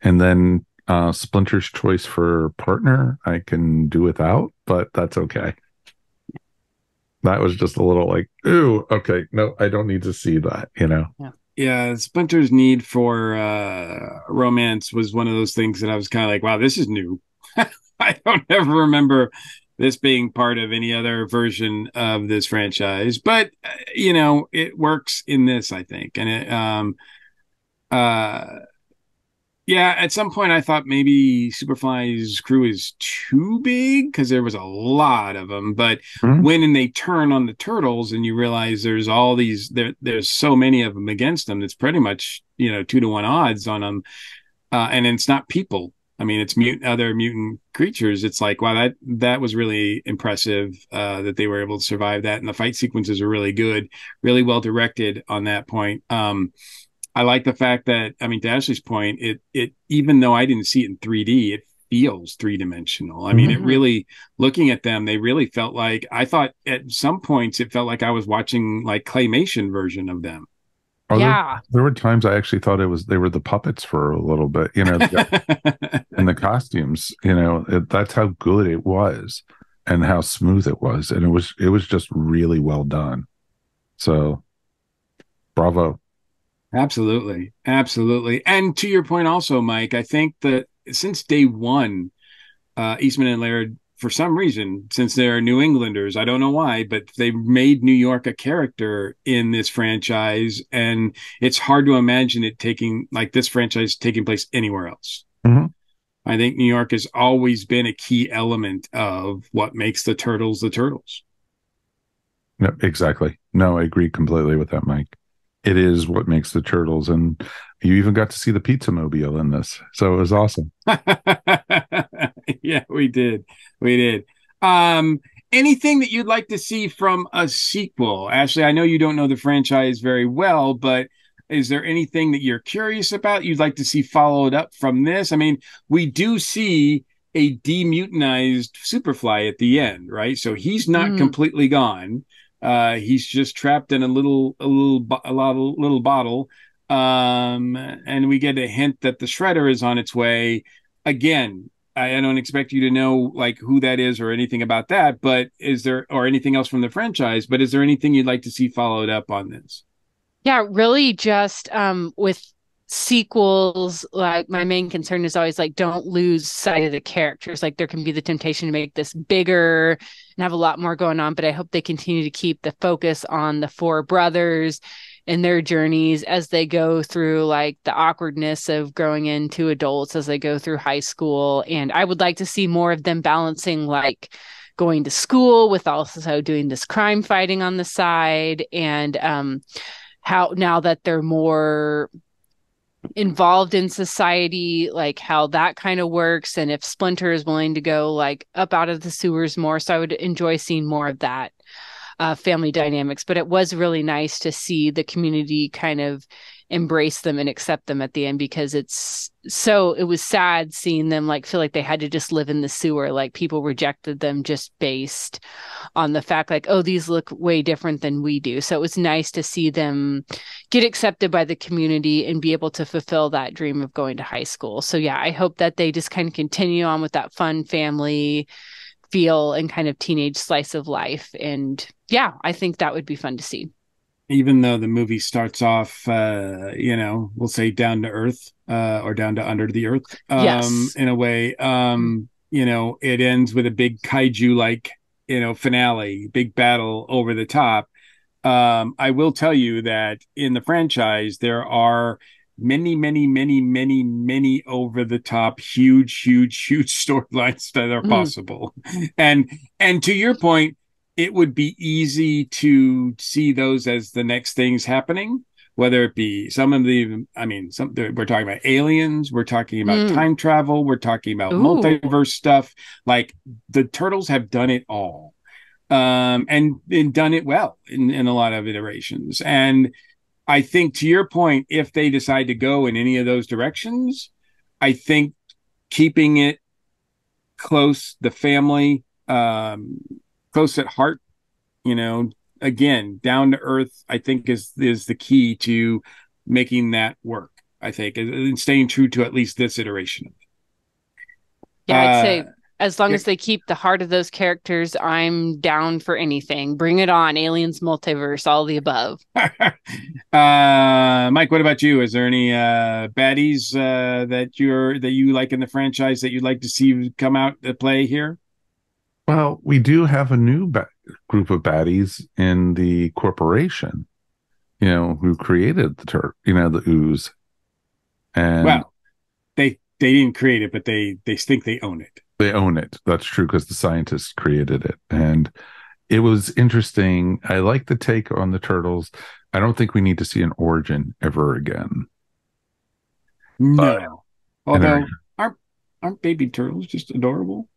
And then Splinter's choice for partner, I can do without, but that's okay. That was just a little like, ooh, okay, no, I don't need to see that, Yeah, Splinter's need for romance was one of those things that I was kind of like, wow, this is new. I don't ever remember this being part of any other version of this franchise, but it works in this, I think. And yeah, at some point I thought maybe Superfly's crew is too big because there was a lot of them. But when they turn on the turtles and you realize there's all these, there's so many of them against them, it's pretty much 2-to-1 odds on them. And it's not people. I mean, it's other mutant creatures. It's like, wow, that was really impressive that they were able to survive that. And the fight sequences are really good, really well directed on that point. I like the fact that, I mean, to Ashley's point, it even though I didn't see it in 3D, it feels three-dimensional. I mean, it really, looking at them, they really felt like, I thought at some points it felt like I was watching like claymation version of them. Oh, yeah. There were times I actually thought they were the puppets for a little bit, and the costumes, that's how good it was and how smooth it was. And it was just really well done. So bravo. Absolutely. Absolutely. And to your point also, Mike, I think that since day one, Eastman and Laird, for some reason, since they're New Englanders, I don't know why, but they made New York a character in this franchise. And it's hard to imagine it this franchise taking place anywhere else. I think New York has always been a key element of what makes the Turtles the Turtles. No, exactly. No, I agree completely with that, Mike. It is what makes the Turtles, and you even got to see the Pizza Mobile in this, so it was awesome. Yeah, we did. Anything that you'd like to see from a sequel? Ashley, I know you don't know the franchise very well, but is there anything that you're curious about you'd like to see followed up from this? I mean, we do see a demutanized Superfly at the end, right? So he's not completely gone. He's just trapped in a little bottle. And we get a hint that the Shredder is on its way. Again, I don't expect you to know like who that is or anything about that, but or anything else from the franchise, but is there anything you'd like to see followed up on this? Yeah, really just with sequels, like my main concern is always like don't lose sight of the characters. Like there can be the temptation to make this bigger and have a lot more going on, but I hope they continue to keep the focus on the four brothers and their journeys as they go through like the awkwardness of growing into adults, as they go through high school. And I would like to see more of them balancing like going to school with also doing this crime fighting on the side, and how now that they're more involved in society, like how that kind of works, and if Splinter is willing to go like up out of the sewers more. So I would enjoy seeing more of that family dynamics. But it was really nice to see the community kind of embrace them and accept them at the end, because it was sad seeing them like feel like they had to just live in the sewer. Like people rejected them just based on the fact like, oh, these look way different than we do. So it was nice to see them get accepted by the community and be able to fulfill that dream of going to high school. So yeah, I hope that they just kind of continue on with that fun family feel and kind of teenage slice of life. And yeah, I think that would be fun to see. Even though the movie starts off, we'll say down to earth, or down to under the earth, yes, in a way, it ends with a big kaiju-like, finale, big battle over the top. I will tell you that in the franchise, there are many over the top, huge storylines that are possible. And to your point, it would be easy to see those as the next things happening, whether it be some of the, I mean, we're talking about aliens, we're talking about time travel, we're talking about multiverse stuff. Like the Turtles have done it all, and done it well in a lot of iterations. And I think, to your point, if they decide to go in any of those directions, I think keeping it close, the family, close at heart, again, down to earth, I think is the key to making that work, I think, and staying true to at least this iteration. Yeah, I'd say as long as they keep the heart of those characters, I'm down for anything. Bring it on. Aliens, multiverse, all the above. Mike, what about you? Is there any baddies that you like in the franchise that you'd like to see come out to play here? Well, we do have a new group of baddies in the corporation, who created the ooze. And well, they didn't create it, but they think they own it. They own it. That's true, because the scientists created it. And it was interesting. I like the take on the Turtles. I don't think we need to see an origin ever again. No. Although, aren't baby turtles just adorable?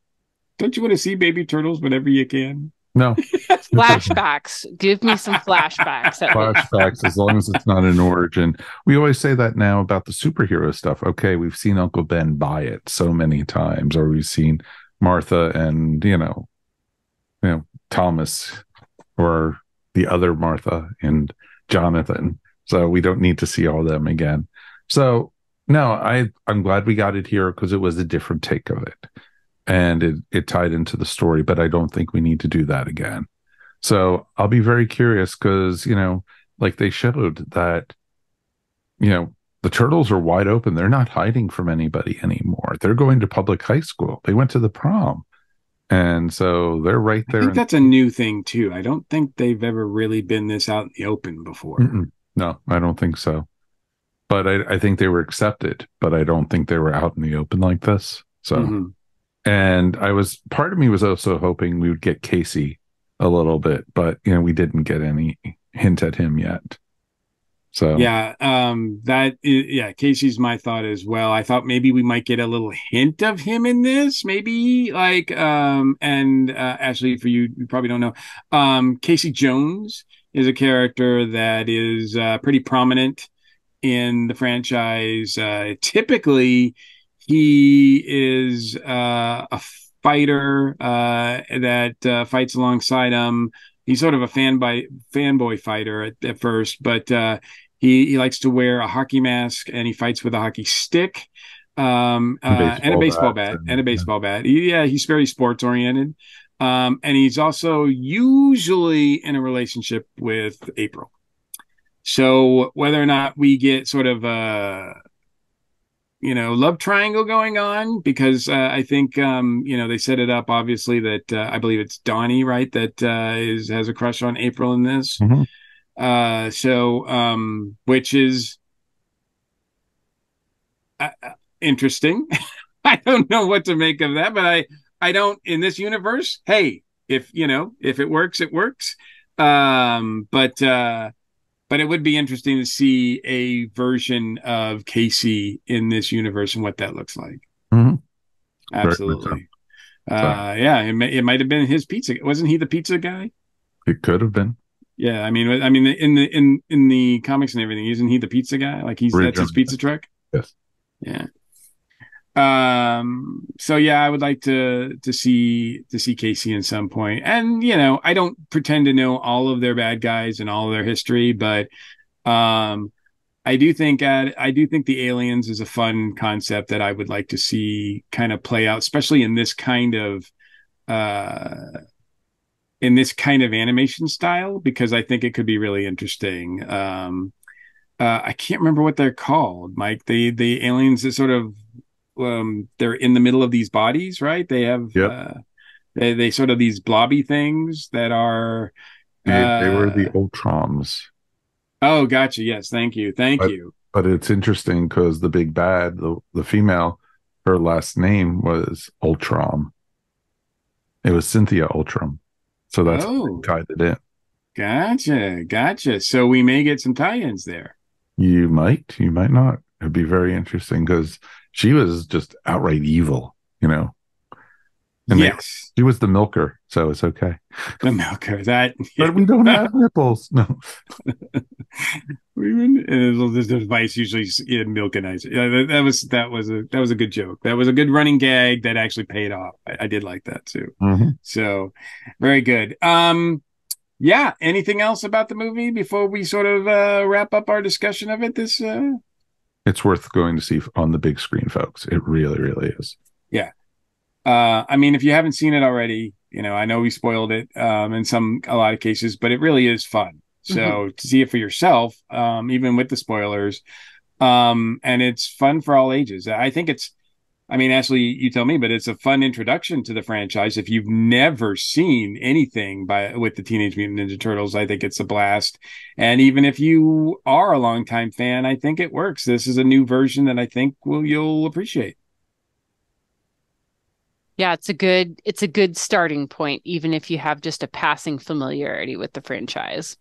Don't you want to see baby turtles whenever you can? No. Flashbacks. Give me some flashbacks. Flashbacks, as long as it's not an origin. We always say that now about the superhero stuff. Okay, we've seen Uncle Ben buy it so many times, or we've seen Martha and, Thomas, or the other Martha and Jonathan. So we don't need to see all of them again. So, no, I'm glad we got it here, because it was a different take of it. And it tied into the story, but I don't think we need to do that again. So I'll be very curious, because, like they showed that, the Turtles are wide open. They're not hiding from anybody anymore. They're going to public high school. They went to the prom. And so they're right there. I think that's a new thing too. I don't think they've ever really been this out in the open before. No, I don't think so. But I think they were accepted, but I don't think they were out in the open like this. So, and part of me was also hoping we would get Casey a little bit, but we didn't get any hint at him yet. So yeah, Casey's my thought as well. I thought maybe we might get a little hint of him in this, maybe like and Ashley, for you probably don't know, Casey Jones is a character that is pretty prominent in the franchise. Typically, he is a fighter that fights alongside him. He's sort of a fanboy fighter at first, but he likes to wear a hockey mask, and he fights with a hockey stick, and a baseball bat. He's very sports oriented, and he's also usually in a relationship with April. So whether or not we get sort of a love triangle going on, because I think they set it up obviously that I believe it's Donnie, right, that has a crush on April in this. Which is interesting. I don't know what to make of that, but I don't, in this universe, hey, if it works, it works. But it would be interesting to see a version of Casey in this universe and what that looks like. Absolutely. It might have been his pizza. Wasn't he the pizza guy? It could have been. Yeah, I mean, in the comics and everything, isn't he the pizza guy? Like that's his pizza truck. Yes. Yeah. So yeah, I would like to see Casey in some point. And I don't pretend to know all of their bad guys and all of their history, but I do think the aliens is a fun concept that I would like to see kind of play out, especially in this kind of animation style, because I think it could be really interesting. I can't remember what they're called, Mike. The aliens that sort of they're in the middle of these bodies, right? They have they sort of these blobby things that are they were the Ultrons. Oh, gotcha. Yes, thank you. But it's interesting because the big bad, the female, her last name was Ultram. It was Cynthia Ultram. So that's how Oh, they tied it in. gotcha. So we may get some tie-ins there. You might not. It'd be very interesting because she was just outright evil, you know. And Yes, she was the milker, so it's okay. the milker. That, yeah. But we don't have nipples. No. This device usually milk and ice. Yeah, that was a good joke. That was a good running gag that actually paid off. I did like that too. Mm-hmm. So very good. Yeah. Anything else about the movie before we sort of wrap up our discussion of it? It's worth going to see on the big screen, folks. It really, really is. Yeah. I mean, if you haven't seen it already, I know we spoiled it in a lot of cases, but it really is fun. So to see it for yourself, even with the spoilers, and it's fun for all ages. Ashley, you tell me, but it's a fun introduction to the franchise. If you've never seen anything with the Teenage Mutant Ninja Turtles, I think it's a blast. And even if you are a longtime fan, I think it works. This is a new version that I think you'll appreciate. Yeah, it's a good starting point, even if you have just a passing familiarity with the franchise.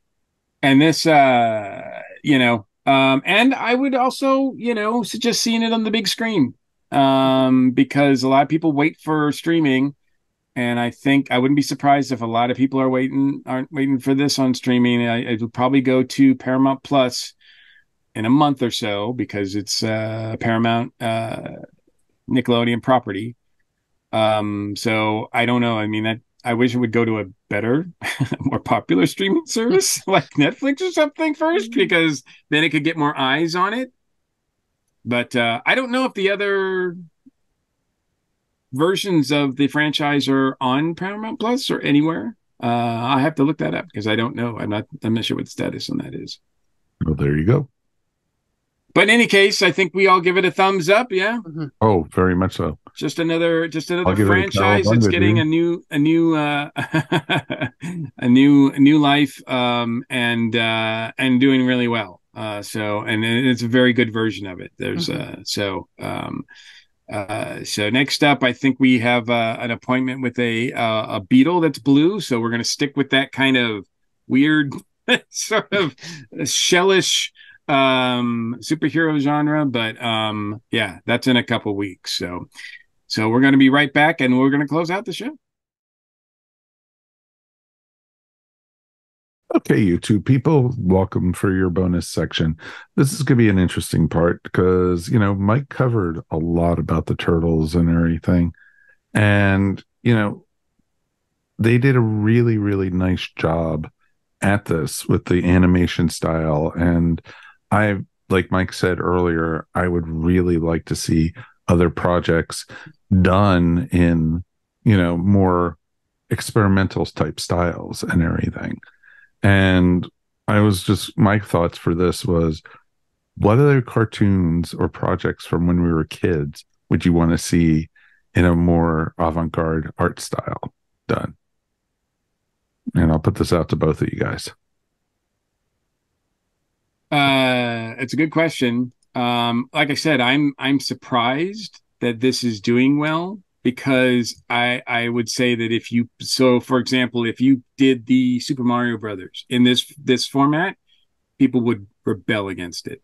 And this, and I would also, suggest seeing it on the big screen, because a lot of people wait for streaming, and I think I wouldn't be surprised if a lot of people aren't waiting for this on streaming. I would probably go to Paramount Plus in a month or so because it's Paramount Nickelodeon property. So I don't know. I mean, I wish it would go to a better, more popular streaming service like Netflix or something first, because then it could get more eyes on it. But I don't know if the other versions of the franchise are on Paramount Plus or anywhere. I have to look that up because I don't know. I'm not sure what the status on that is. Well, there you go. But in any case, I think we all give it a thumbs up. Yeah. Oh, very much so. Just another franchise that's getting a new a new life, and doing really well. So it's a very good version of it. There's so next up, I think we have an appointment with a beetle that's blue. So we're going to stick with that kind of weird sort of shellish superhero genre, but yeah, that's in a couple weeks. So we're going to be right back, and we're going to close out the show. Okay, you two people, welcome for your bonus section. This is going to be an interesting part because, Mike covered a lot about the turtles and everything. And, they did a really, really nice job at this with the animation style. And like Mike said earlier, I would really like to see other projects done in, more experimental type styles and everything. And my thoughts for this was, what other cartoons or projects from when we were kids would you want to see in a more avant-garde art style done? And I'll put this out to both of you guys. It's a good question. Like I said, I'm surprised that this is doing well, because I would say that for example, if you did the Super Mario Brothers in this format, people would rebel against it.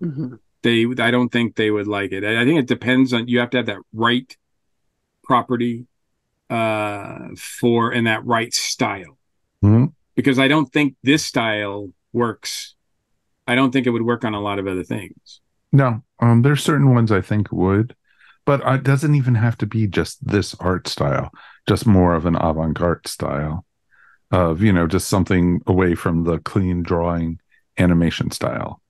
I don't think they would like it. I think it depends on, you have to have that right property and that right style. Because I don't think this style works. I don't think it would work on a lot of other things. No, there's certain ones I think would, but it doesn't even have to be just this art style, just more of an avant-garde style of, just something away from the clean drawing animation style.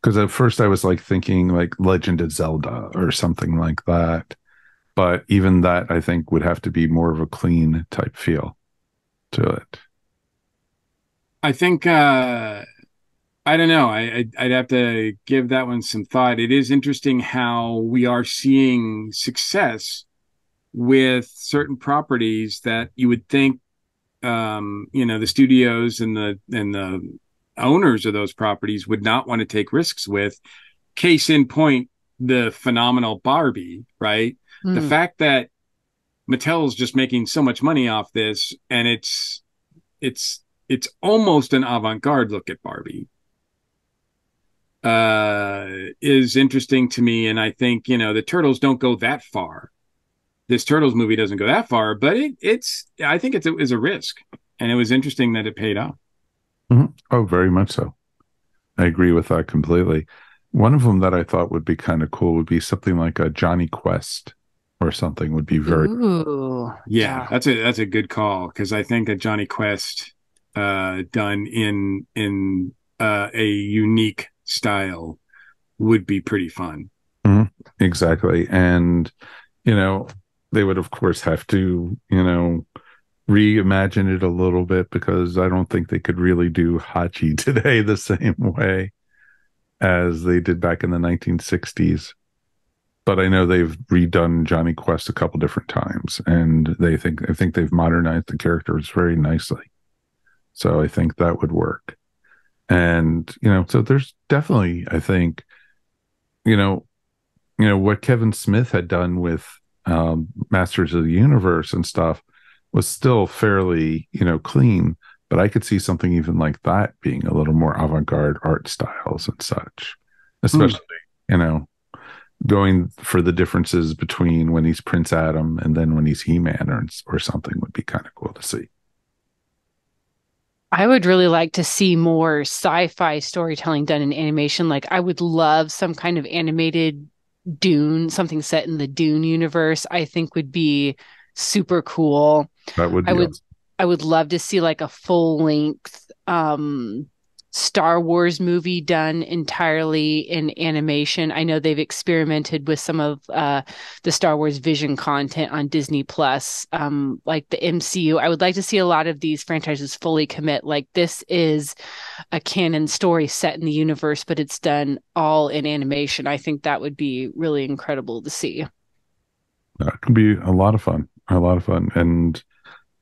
Because at first I was like thinking like Legend of Zelda or something like that. But even that, I think, would have to be more of a clean type feel to it. I think, I don't know. I'd have to give that one some thought. It is interesting how we are seeing success with certain properties that you would think, the studios and the owners of those properties would not want to take risks with. case in point, the phenomenal Barbie, right? The fact that Mattel's just making so much money off this, and it's almost an avant-garde look at Barbie, is interesting to me. And I think, the Turtles don't go that far. This Turtles movie doesn't go that far, but I think it is a risk, and it was interesting that it paid off. Oh, very much so. I agree with that completely. One of them that I thought would be kind of cool would be something like a Johnny Quest or something would be very. Ooh, yeah. That's a good call, because I think a Johnny Quest done in a unique style would be pretty fun. Exactly. And they would of course have to reimagine it a little bit, because I don't think they could really do Hachi today the same way as they did back in the 1960s. But I know they've redone Johnny Quest a couple different times, and I think they've modernized the characters very nicely. So I think that would work. And so there's definitely, I think, what Kevin Smith had done with Masters of the Universe and stuff was still fairly clean, but I could see something even like that being a little more avant-garde art styles and such, especially going for the differences between when he's Prince Adam and then when he's He-Man or something would be kind of cool to see. I would really like to see more sci-fi storytelling done in animation. Like, I would love some kind of animated Dune, something set in the Dune universe. I think would be super cool. That would be awesome. I would love to see like a full-length Star Wars movie done entirely in animation. I know they've experimented with some of the Star Wars Vision content on Disney Plus, like the MCU. I would like to see a lot of these franchises fully commit. Like, this is a canon story set in the universe, but it's done all in animation. I think that would be really incredible to see. That could be a lot of fun. A lot of fun. And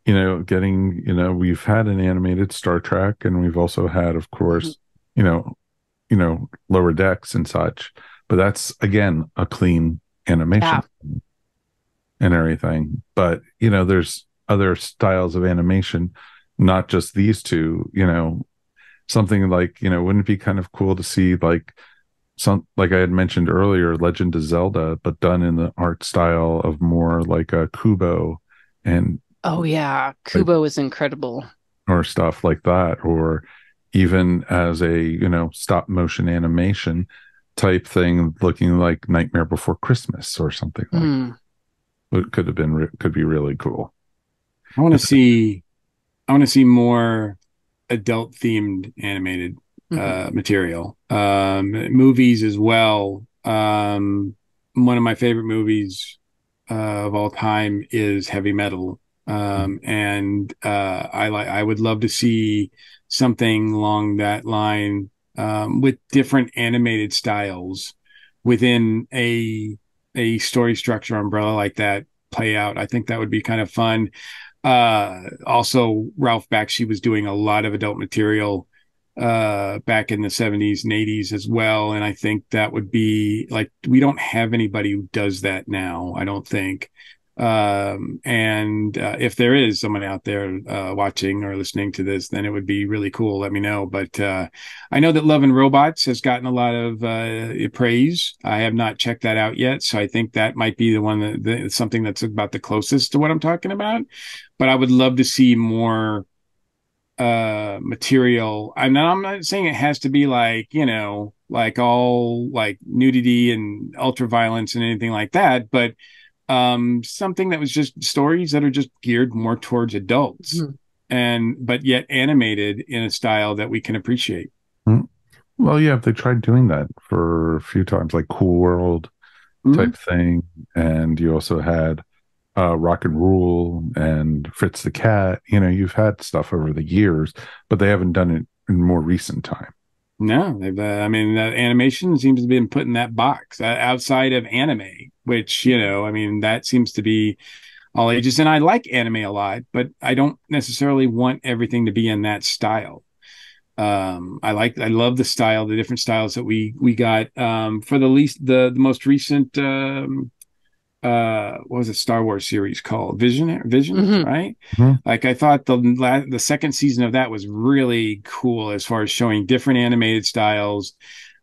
we've had an animated Star Trek, and we've also had, of course, Lower Decks and such, but that's again a clean animation and everything. But there's other styles of animation, not just these two. Something like wouldn't it be kind of cool to see like like I had mentioned earlier, Legend of Zelda, but done in the art style of more like a Kubo and oh yeah, Kubo is incredible, or stuff like that, or even as a stop motion animation type thing, looking like Nightmare Before Christmas or something like that. It could be really cool. I want to see more adult themed animated material, movies as well. One of my favorite movies of all time is Heavy Metal. And I would love to see something along that line, with different animated styles within a story structure umbrella like that play out. I think that would be kind of fun. Also, Ralph Bakshi was doing a lot of adult material back in the 70s and 80s as well, and I think that would be like, we don't have anybody who does that now, I don't think. And if there is someone out there watching or listening to this, then it would be really cool. Let me know. But I know that Love and Robots has gotten a lot of praise. I have not checked that out yet, so I think that might be the one that something that's about the closest to what I'm talking about. But I would love to see more material. I'm not saying it has to be like, like all like nudity and ultra violence and anything like that, but something that was just stories that are just geared more towards adults, but yet animated in a style that we can appreciate. Well, yeah, they tried doing that for a few times, like Cool World type thing, and you also had Rock and Rule and Fritz the Cat. You've had stuff over the years, but they haven't done it in more recent time. No, they've. Animation seems to have been put in that box outside of anime, which that seems to be all ages. And I like anime a lot, but I don't necessarily want everything to be in that style. I love the style, the different styles that we got for the most recent what was it, Star Wars series called Vision, right? Like I thought the second season of that was really cool as far as showing different animated styles,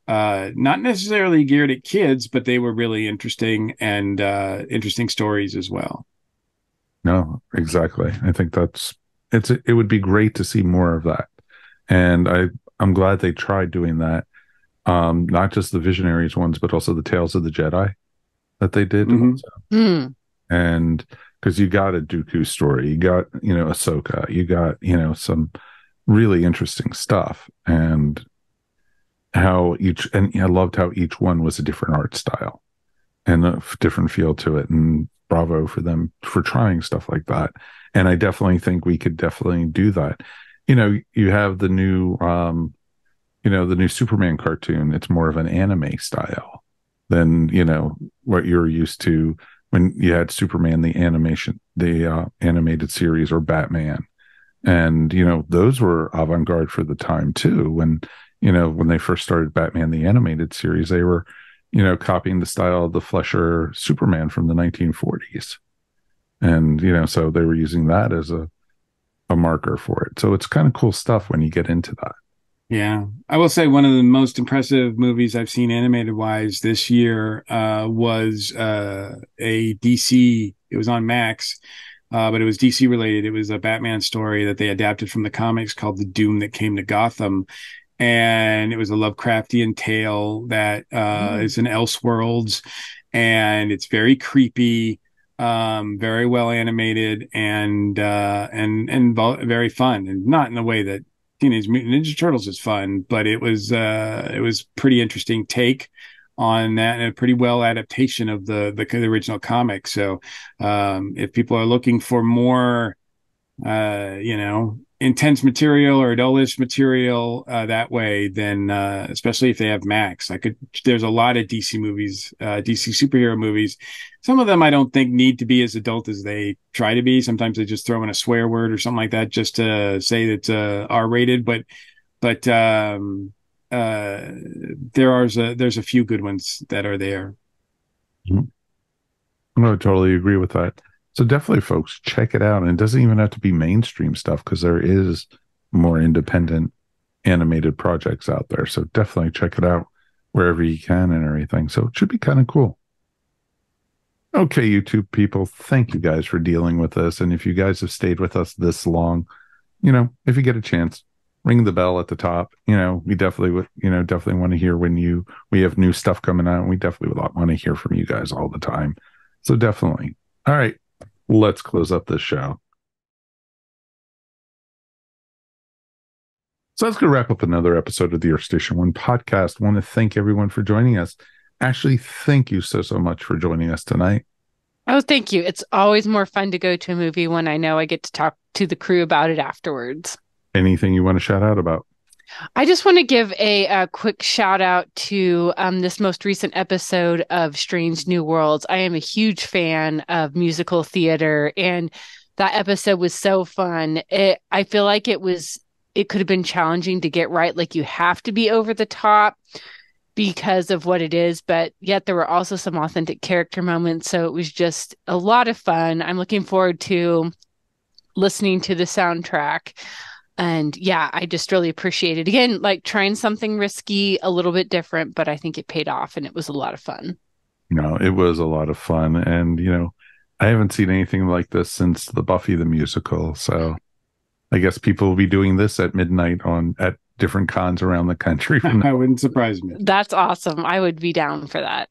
not necessarily geared at kids, but they were really interesting and interesting stories as well. No, exactly. I think it would be great to see more of that. And I'm glad they tried doing that. Not just the Visionaries ones, but also the Tales of the Jedi that they did also. And because you got a Dooku story, you got, Ahsoka, you got, some really interesting stuff. And I loved how each one was a different art style and a different feel to it. And bravo for them for trying stuff like that. And I definitely think we could definitely do that. You have the new Superman cartoon. It's more of an anime style than, what you're used to when you had Superman, the animated series, or Batman. And, those were avant-garde for the time too. When they first started Batman, the animated series, they were, copying the style of the Flesher Superman from the 1940s. And, so they were using that as a marker for it. So it's kind of cool stuff when you get into that. Yeah, I will say one of the most impressive movies I've seen animated wise this year was a DC. It was on Max, but it was DC related. It was a Batman story that they adapted from the comics called The Doom That Came to Gotham. And it was a Lovecraftian tale that is in Elseworlds, and it's very creepy, very well animated, and very fun, and not in the way that Teenage Mutant Ninja Turtles is fun, but it was pretty interesting take on that, and a pretty well adaptation of the original comic. So if people are looking for more intense material or adultish material that way, then especially if they have Max, there's a lot of DC movies, DC superhero movies. Some of them I don't think need to be as adult as they try to be. Sometimes they just throw in a swear word or something like that just to say that R-rated, but there's a few good ones that are there. I totally agree with that. So definitely, folks, check it out. And it doesn't even have to be mainstream stuff, because there is more independent animated projects out there. So definitely check it out wherever you can and everything. So it should be kind of cool. Okay, YouTube people, thank you guys for dealing with us. And if you guys have stayed with us this long, if you get a chance, ring the bell at the top. We definitely would, definitely want to hear when we have new stuff coming out. And we definitely would want to hear from you guys all the time. So definitely. All right. Let's close up this show. So that's going to wrap up another episode of the Earth Station One podcast. I want to thank everyone for joining us. Ashley, thank you so much for joining us tonight. Oh, thank you. It's always more fun to go to a movie when I know I get to talk to the crew about it afterwards. Anything you want to shout out about? I just want to give a quick shout out to this most recent episode of Strange New Worlds. I am a huge fan of musical theater, and that episode was so fun. I feel like it could have been challenging to get right. Like, you have to be over the top because of what it is, but yet there were also some authentic character moments. So it was just a lot of fun. I'm looking forward to listening to the soundtrack. And yeah, I just really appreciate it. Again, like trying something risky, a little bit different, but I think it paid off and it was a lot of fun. It was a lot of fun. And, I haven't seen anything like this since the Buffy the Musical. So I guess people will be doing this at midnight at different cons around the country. That wouldn't surprise me. That's awesome. I would be down for that.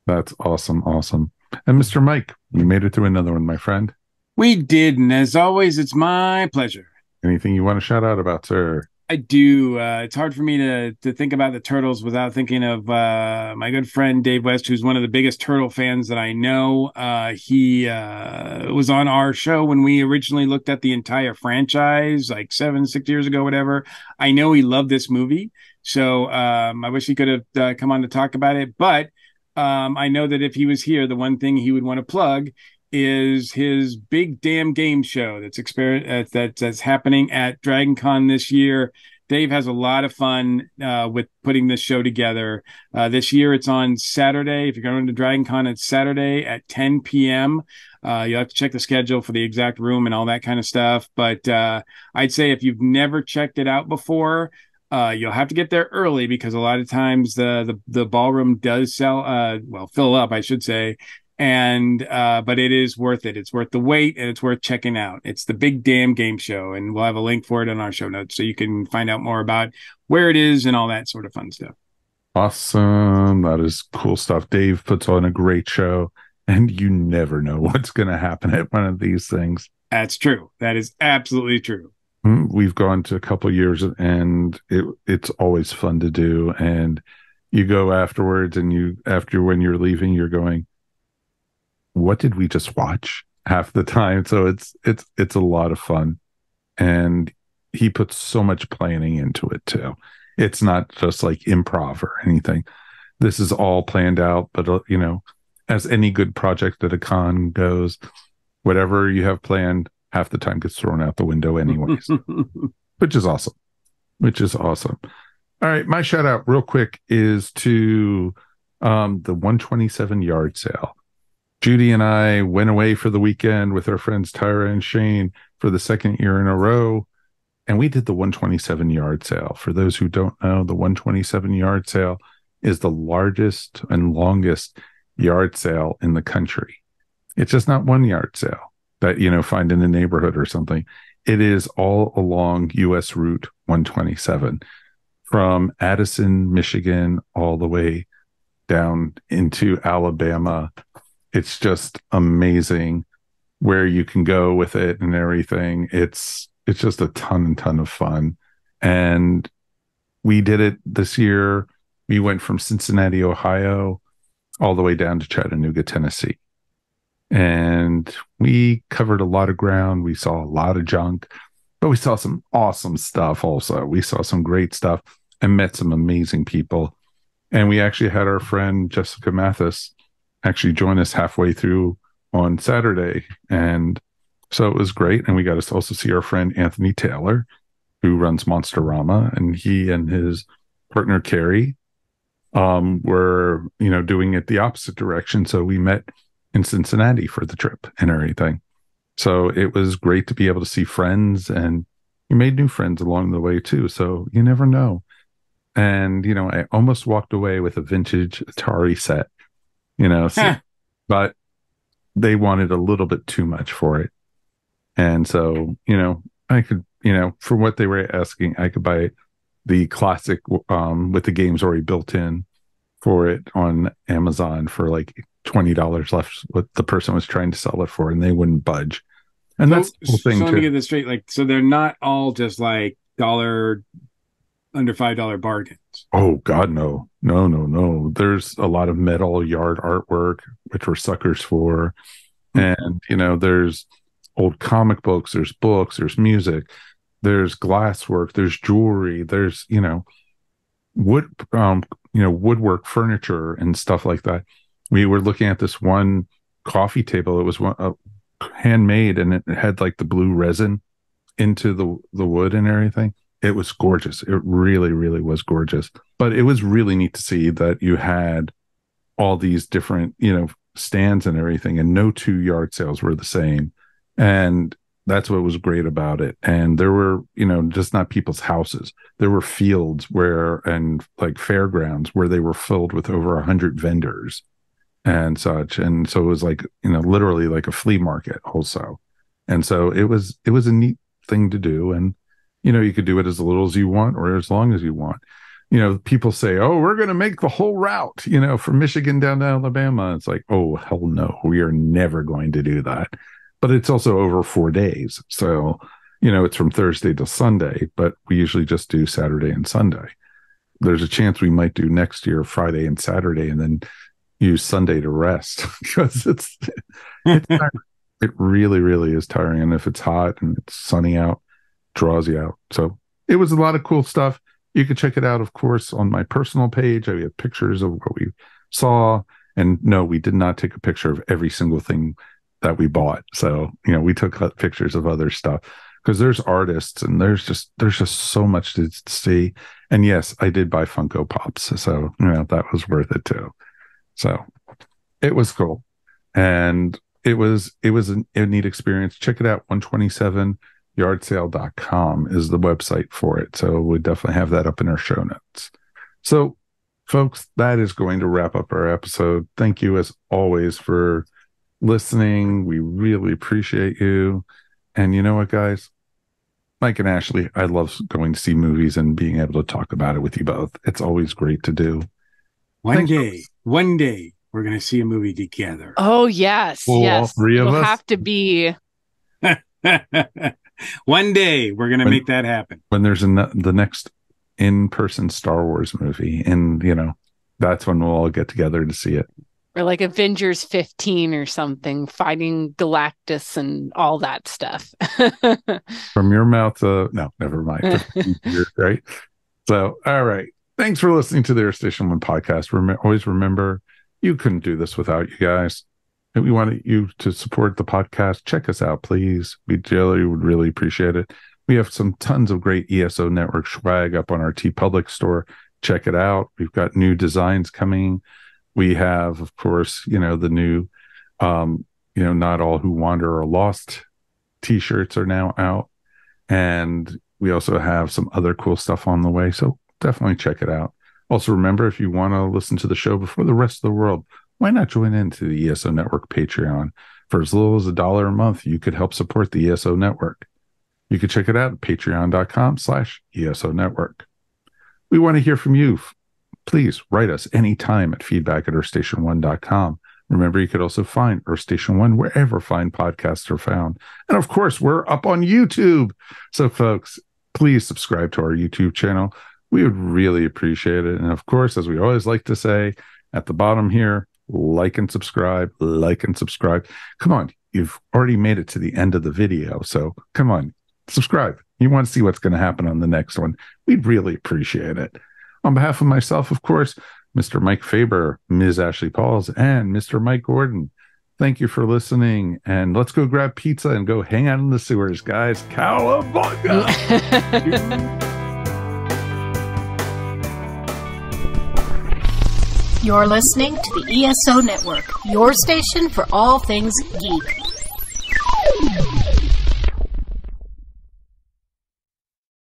That's awesome. Awesome. And Mr. Mike, you made it through another one, my friend. We did. And as always, it's my pleasure. Anything you want to shout out about, sir? I do. It's hard for me to think about the Turtles without thinking of my good friend Dave West, who's one of the biggest Turtle fans that I know. He was on our show when we originally looked at the entire franchise, like 6 years ago, whatever. I know he loved this movie, so I wish he could have come on to talk about it. But I know that if he was here, the one thing he would want to plug is his big damn game show that's happening at Dragon Con this year. Dave has a lot of fun with putting this show together. This year it's on Saturday. If you're going to Dragon Con, it's Saturday at 10 p.m. You'll have to check the schedule for the exact room and all that kind of stuff. But I'd say if you've never checked it out before, you'll have to get there early because a lot of times the ballroom does fill up, I should say. And but it is worth it. It's worth the wait, and it's worth checking out. It's the Big Damn Game Show, and we'll have a link for it in our show notes so you can find out more about where it is and all that sort of fun stuff. Awesome. That is cool stuff. Dave puts on a great show, and you never know what's going to happen at one of these things. That's true. That is absolutely true. We've gone to a couple years, and it's always fun to do. And you go afterwards, and after when you're leaving, you're going, what did we just watch half the time? So it's a lot of fun, and he puts so much planning into it too. It's not just like improv or anything. This is all planned out, but as any good project at a con goes, whatever you have planned half the time gets thrown out the window anyways. which is awesome All right, my shout out real quick is to the 127 yard sale. Judy and I went away for the weekend with our friends Tyra and Shane for the second year in a row, and we did the 127 yard sale. For those who don't know, the 127 yard sale is the largest and longest yard sale in the country. It's just not one yard sale that find in a neighborhood or something. It is all along US Route 127 from Addison, Michigan, all the way down into Alabama. It's just amazing where you can go with it and everything. It's just a ton of fun. And we did it this year. We went from Cincinnati, Ohio, all the way down to Chattanooga, Tennessee. And we covered a lot of ground. We saw a lot of junk, but we saw some awesome stuff also. We saw some great stuff and met some amazing people. And we actually had our friend Jessica Mathis actually join us halfway through on Saturday. And so it was great. And we got to also see our friend Anthony Taylor, who runs Monsterama, and he and his partner Carrie were doing it the opposite direction. So we met in Cincinnati for the trip and everything. So it was great to be able to see friends, and you made new friends along the way too. So you never know. And I almost walked away with a vintage Atari set, but they wanted a little bit too much for it. And so, I could, for what they were asking, I could buy the classic with the games already built in for it on Amazon for like $20 less what the person was trying to sell it for, and they wouldn't budge. And that's the whole thing. So let me get this straight. So they're not all just like under $5 bargains. Oh God, no. There's a lot of metal yard artwork, which we're suckers for. And, there's old comic books, there's books, there's music, there's glasswork, there's jewelry, there's, woodwork furniture and stuff like that. We were looking at this one coffee table. It was handmade, and it had like the blue resin into the wood and everything. It was gorgeous. It really, really was gorgeous. But it was really neat to see that you had all these different, stands and everything, and no two yard sales were the same. And that's what was great about it. And there were, just not people's houses. There were fields and like fairgrounds where they were filled with over 100 vendors and such. And so it was like, literally like a flea market also. And so it was a neat thing to do. And, you could do it as little as you want or as long as you want. People say, oh, we're going to make the whole route, from Michigan down to Alabama. It's like, oh, hell no, we are never going to do that. But it's also over 4 days. So, it's from Thursday to Sunday, but we usually just do Saturday and Sunday. There's a chance we might do next year Friday and Saturday, and then use Sunday to rest because it's it really, really is tiring. And if it's hot and it's sunny out, draws you out. So it was a lot of cool stuff. You can check it out, of course, on my personal page. I have pictures of what we saw. And no, we did not take a picture of every single thing that we bought. So, we took pictures of other stuff because there's artists and there's just so much to see. And yes, I did buy Funko Pops, so that was worth it too. So it was cool, and it was a neat experience. Check it out. 127yardsale.com is the website for it. So we definitely have that up in our show notes. So folks, that is going to wrap up our episode. Thank you as always for listening. We really appreciate you. And you know what, guys? Mike and Ashley, I love going to see movies and being able to talk about it with you both. It's always great to do. One day, we're going to see a movie together. Oh, yes. Well, yes. all three of It'll us have to be. One day we're going to make that happen. When there's the next in-person Star Wars movie, and that's when we'll all get together to see it. Or like Avengers 15 or something, fighting Galactus and all that stuff. From your mouth, no, never mind. Right? So, all right. Thanks for listening to the Air Station 1 podcast. Always remember, you couldn't do this without you guys. And we want you to support the podcast. Check us out, please. We really would really appreciate it. We have some tons of great ESO Network swag up on our Tee-Public store. Check it out. We've got new designs coming. We have, of course, the new, Not All Who Wander Are Lost t-shirts are now out. And we also have some other cool stuff on the way. So definitely check it out. Also, remember, if you want to listen to the show before the rest of the world, why not join into the ESO Network Patreon? For as little as $1 a month, you could help support the ESO Network. You can check it out at patreon.com/ESO Network. We want to hear from you. Please write us anytime at feedback@earthstation1.com. Remember, you could also find Earth Station 1 wherever fine podcasts are found. And of course, we're up on YouTube. So folks, please subscribe to our YouTube channel. We would really appreciate it. And of course, as we always like to say at the bottom here, like and subscribe. Come on, you've already made it to the end of the video. So come on, subscribe. You want to see what's going to happen on the next one. We'd really appreciate it. On behalf of myself, of course, Mr. Mike Faber, Ms. Ashley Pauls, and Mr. Mike Gordon, thank you for listening. And let's go grab pizza and go hang out in the sewers, guys. Cowabunga! You're listening to the ESO Network, your station for all things geek.